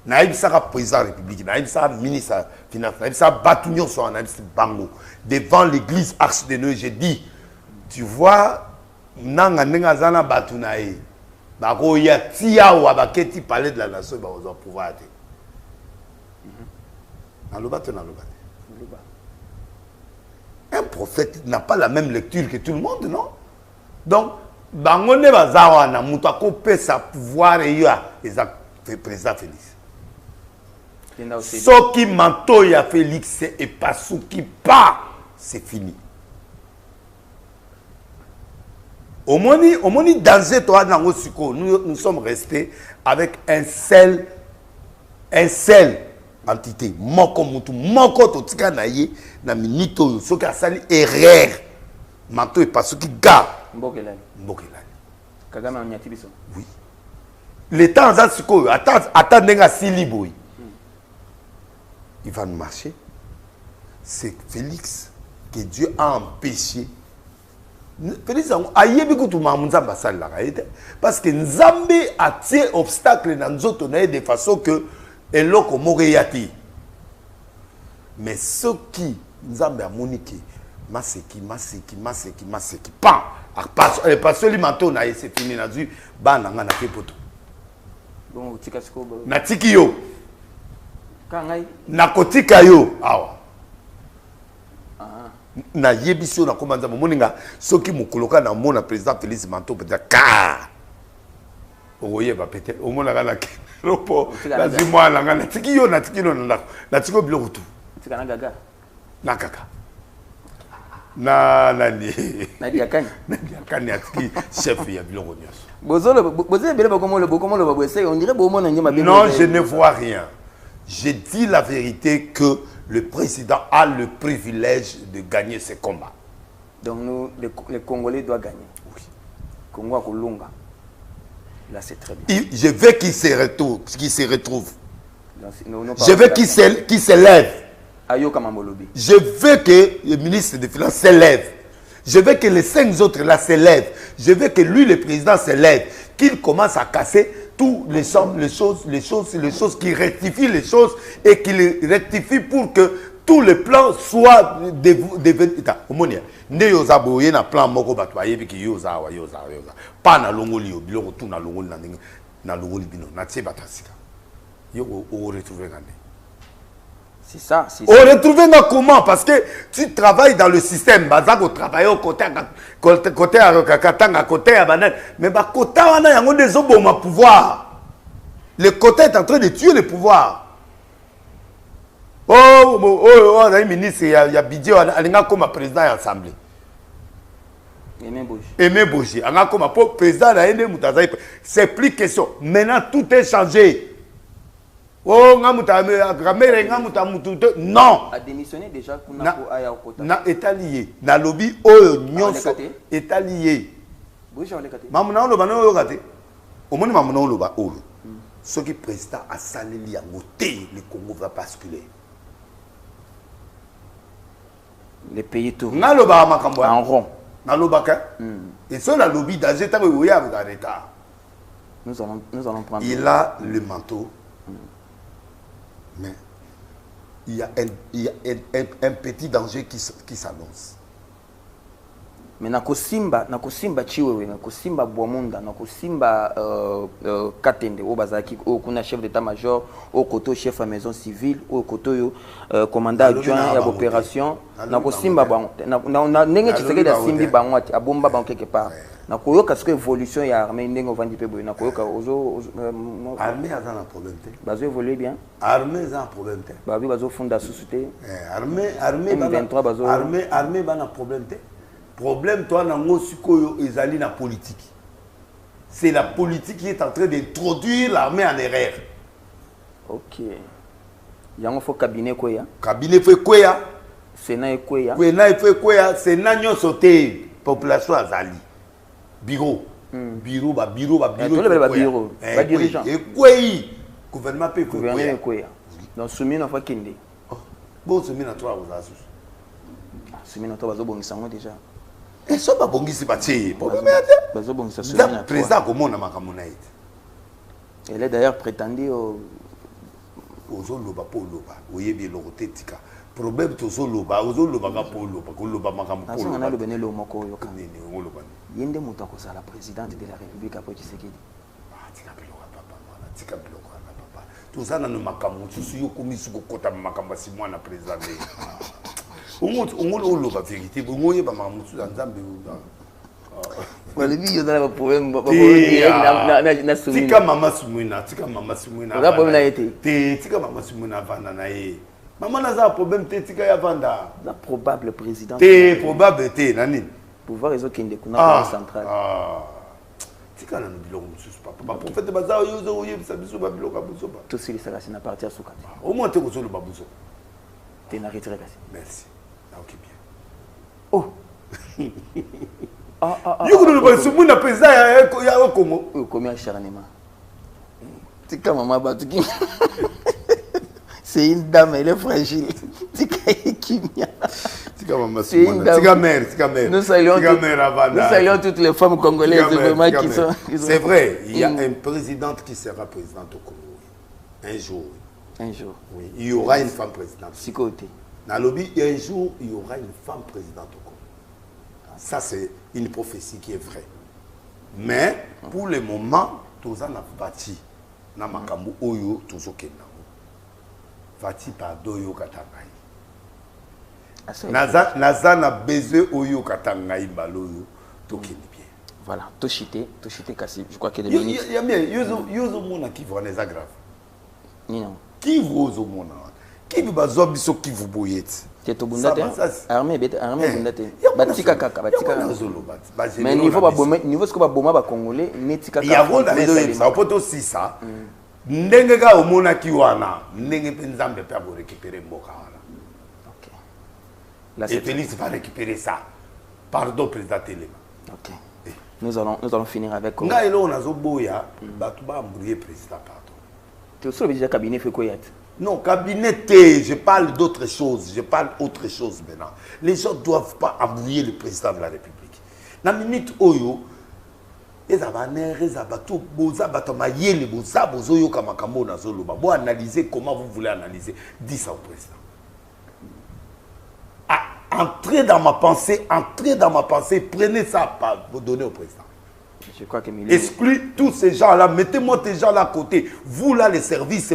Naïb Sara président de la République, Naïb Sara ministre de la Finance, Naïb Sara Batounion sur Naïb Bango, devant l'église Arche de Noé, j'ai dit, tu vois, nanga ndenge zana batu na ye bako ya tia wa baketi parler de la nation ba ozo pouvoir te un prophète n'a pas la même lecture que tout le monde, non? Donc bangone bazawa na mutu akope sa pouvoir et ya eza président Félix soki manteau ya Félix et pas souki pas c'est fini. Au moni danger toi nango siko nous sommes restés avec un seul entité moko mutu moko totika na ye na minito soki asali erreur manteau et pas souki ga Mbokelani. Kagame a nyati biso. Oui. Le temps ça siko attends nenga sili boy. Il va nous marcher. C'est Félix que Dieu a empêché. Félix a yebi ko tuma munzamba sala parce que Nzambe a tiré obstacle dans nzoto na de façon que eloko moreyati. Mais ce qui Nzambe a moniqué maseki pan parce que limanto na c'est fini na du bana nga na kepoto. Bon tika siko na tiki yo. Kangai Na kotika yo awa. Na yebiso na komanza moninga soki mukoloka na mona président Félix Manteau peut-être car oye ba pété o mona kana ropo la zimwa la ngana tiki yo na tiki no na tiko biloko tu tika na gaga na kaka na nani na diakani atiki chef ya biloko nyos bozole bele bakomo le babwese on dirait bomona ngema bien. Non, je ne vois rien. Je dis la vérité que le président a le privilège de gagner ses combats. Donc nous, les Congolais doivent gagner. Oui. Congo à Kolonga. Là, c'est très bien. Je veux qu'il se retrouve. Je veux qu'il s'élève. Je veux que le ministre des Finances s'élève. Je veux que les 5 autres là s'élèvent. Je veux que lui, le président, s'élève. Qu'il commence à casser toutes les choses qui rectifient les choses et qui les rectifient pour que tous les plans soient devenus. Ne yoza boye na plan moko bato ayebi ki yoza pas na longoli biloko tout na longoli na longoli bino na tie batasika yo o retrouver ngane. C'est ça. On retrouve comment? Parce que tu travailles dans le système. Bazako travaille au côté à Kakatanga, côté à Banane. Mais bah côté on a des hommes pouvoir. Le côté est en train de tuer le pouvoir. Oh, un ministre, il y a Bidjo, il y a comme président de l'Assemblée. Aimé Boji. Il y a comme président de l'Assemblée. C'est plus question. Maintenant, tout est changé. Oh, non. A démissionné déjà pour na étalier. Na lobby oh nyonso étalier. Mamuna oloba no yokate. Omoni mamuna oloba olo. Ce qui président a saleli à côté, le Congo va basculer. Les pays tournent. Na loba makambo en rond. Na lobaka. Et ça la lobby d'ageta ko ya vous arrêta. Nous allons prendre. Il a le manteau. Mais il y a un petit danger qui s'annonce. Mais nakosimba chiwewe nakosimba Bwamunda nakosimba Katende o bazaki o kuna chef d'état-major au koto chef à maison civile au koto yo commandant adjoint ya opération nakosimba bango na ndenge tseke da simbi bango ati abomba bango quelque part nakoyoka ce que évolution ya armée ndenge ovandi pe boy nakoyoka ozo armée a un problème te bazo évoluer bien armée a un problème te babi bazo funda susute armée M23 bazo armée ba na problème te. Problème, toi, dans la politique. C'est la politique qui est en train d'introduire l'armée en erreur. Ok. Il y a un faux cabinet quoi? Cabinet fait quoi? Sénat quoi? Fait quoi? Sénat n'y a sauté. Population à Zali. Bureau. Bureau. Dirigeant. Et quoi? Gouvernement peut gouvernement quoi? Donc, soumis à fois Kinde. Bon, soumis à toi, vous associez. Soumis à toi, vous avez déjà. Et ça va bon ici parti. Président comment on a makamona. Elle est d'ailleurs prétendue au Zoloba pour loba. Oye bien l'oroté tika. Problème to Zoloba, Zoloba pour loba, ko loba makam pour loba. On a le béné le moko yo. yende moto akozala la présidente de la République après Tshisekedi. Tika biloko papa mwana, tika biloko na papa. Tozana no makambo susu yo komisi ko kota makambo si mwana président. Ongo lo ba vérité, ongo yeba makambo susu nzambe. Wale bi yo na problème na sumina. Tika mama sumina, tika mama sumina. Oza problème na été. Te tika mama sumina vanda na ye. Maman n'a pas problème te tika ya vanda. La probable président. Te probable te nani. Pouvoir réseau qui est na centrale. Tika na biloko mususu papa. Ba prophète bazao yo zo yebisa biso ba biloko buso ba. Tout ce qui sera na partir à Soukati. Au moins te ko zo lo babuso. Te na retiré kasi. Merci. Na ok bien. Oh. Yo ko lo ba sumu na pesa ya Congo. Combien acharnement. Tika maman batuki. C'est une dame, elle est fragile. Tika Kimia. Tika maman Simona. Tika mère, tika mère. Nous saluons toutes les femmes congolaises vraiment qui sont. C'est vrai, il y a un président qui sera président au Congo. Un jour. Un jour. Oui, il y aura une femme présidente. Si côté. Nalobi, un jour, il y aura une femme présidente au Congo. Ça, c'est une prophétie qui est vraie. Mais, pour le moment, tous en a bâti. Na makambu oyo, tous au Kenya. Bâti par Doyo Katangai. Naza na besoin oyo Katangai baloyo, tokeni bien. Voilà, tochité kasi. Je crois que des minutes. Il y a bien, yozo mona qui voit les aggraves. Non. Qui vozo mona? Qui vous bazob biso qui vous boyete? C'est to bundate. Armée bundate. Batika kaka, batika. Mais niveau ce que ba boma ba congolais, netika kaka. Il y a ronda les ça peut aussi ça. Ndenge ka omona ki wana, ndenge pe nzambe pe abo récupérer mboka wana. OK. Là c'est Félix va récupérer ça. Pardon président Telema. OK. Nous allons finir avec nga elo na zo boya, batu ba embrouiller président pardon. Tu sais déjà cabinet fait quoi yat? Non, cabinet T, je parle d'autre chose, je parle autre chose maintenant. Les gens ne doivent pas embrouiller le président de la République. Na minute oyo analyser comment vous voulez analyser. Dis ça au président. Entrez dans ma pensée, prenez ça pour donner au président. Je crois que excluez tous ces gens-là, mettez-moi ces gens-là à côté. Vous là, les services,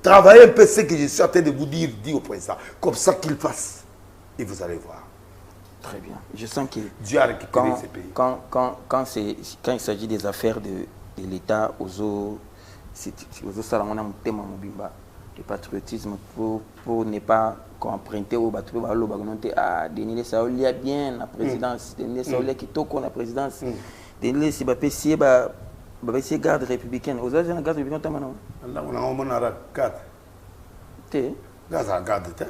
travaillez un peu ce que je suis en train de vous dire, dit au président. Comme ça qu'il fasse. Et vous allez voir. Très bien. Je sens que Dieu a récupéré ces pays. Quand il s'agit des affaires de l'État, le patriotisme pour ne pas emprunter au bateau, Denis Saouli a bien la présidence, Denis Saouli qui toque la présidence, Denis Sibapé, garde républicaine. Vous avez une garde républicaine maintenant? On a une garde. T'es? Garde.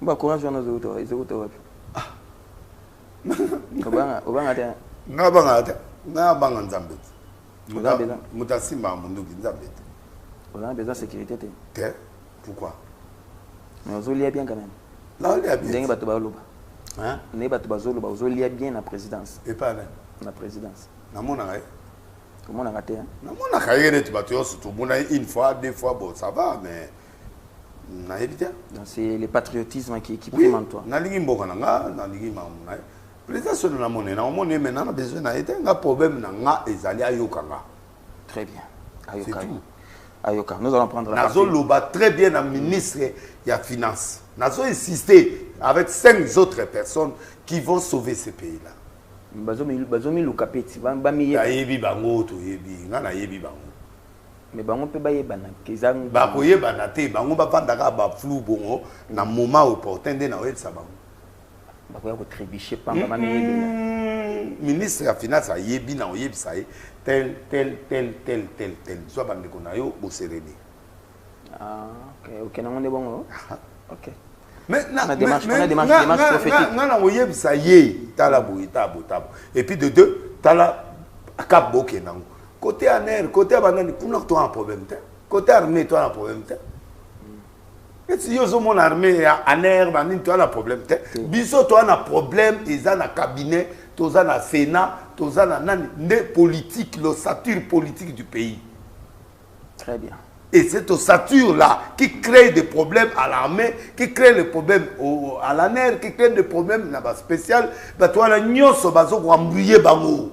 Bah courage dans nos autos, ils ont tout. On a besoin de sécurité. Pourquoi? Mais on lit bien quand même. Là, on lit bien. Hein? On lit bien la présidence. Et pas la présidence. Comment on a raté? Une fois, deux fois, bon, ça va, mais. C'est le patriotisme qui prime en toi. Très bien. Ayoka. Nous allons prendre la partie. Très bien la ministre des Finances. Nous avons insisté avec 5 autres personnes qui vont sauver ce pays-là. Mais bango pe baye bana kezang ba koye bana te bango ba vandaka ba flou bongo na moment opportun de na wetsa bango ba koya ko trébicher pamba mami yebela ministre ya finance ayebi na oyebisa tel soit bande ko na yo bo sereni. OK na ngonde bongo. OK. Mais na démarche prophétique na oyebisa ye tala boyi tabo et puis de deux tala akabo kenango. Côté ANR, côté Abanani, tu as un problème. Côté armée, tu as un problème. Et si tu as mon armée, ANR, tu as un problème. Biso, tu as un problème, ils ont un cabinet, tu as un Sénat, tu as un politique, l'ossature politique du pays. Très bien. Et cette ossature-là qui crée des problèmes à l'armée, qui crée des problèmes à la nerf, qui crée des problèmes là-bas spécial, bah toi la nyonso bazo ko embrouiller bango.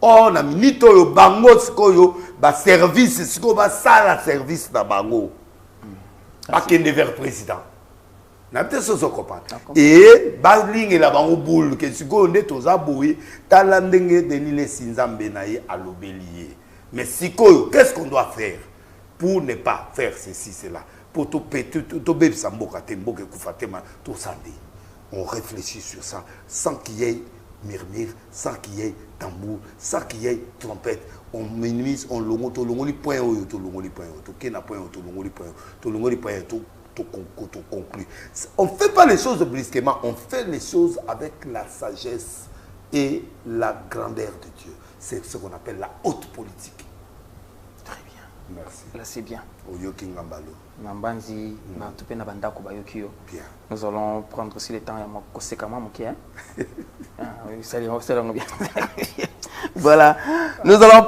Oh na minito yo bango sikoyo ba service siko ba sala service na bango. Pas qu'il ne vers président. Na peut-être ça comprendre. Et ba ligne la bango boule que siko nde toza boye tala ndenge Denis Sinzambe na ye alobelier. Mais sikoyo qu'est-ce qu'on doit faire pour ne pas faire ceci, cela, pour tout on réfléchit sur ça sans qu'il y ait murmure, sans qu'il y ait tambour, sans qu'il y ait trompette. On minimise, on longo li point au to longo li point au to kena point au to longo li point to conclut. On fait pas les choses brusquement, on fait les choses avec la sagesse et la grandeur de Dieu. C'est ce qu'on appelle la haute politique. Merci. Là, c'est bien. Oyoki Ngambalo. Nambanzi, na tupé na bandako bayokio. Bien. Nous allons prendre aussi le temps à conséquemment moké. Hein. Ah, oui, ça ira bien. Voilà. Nous allons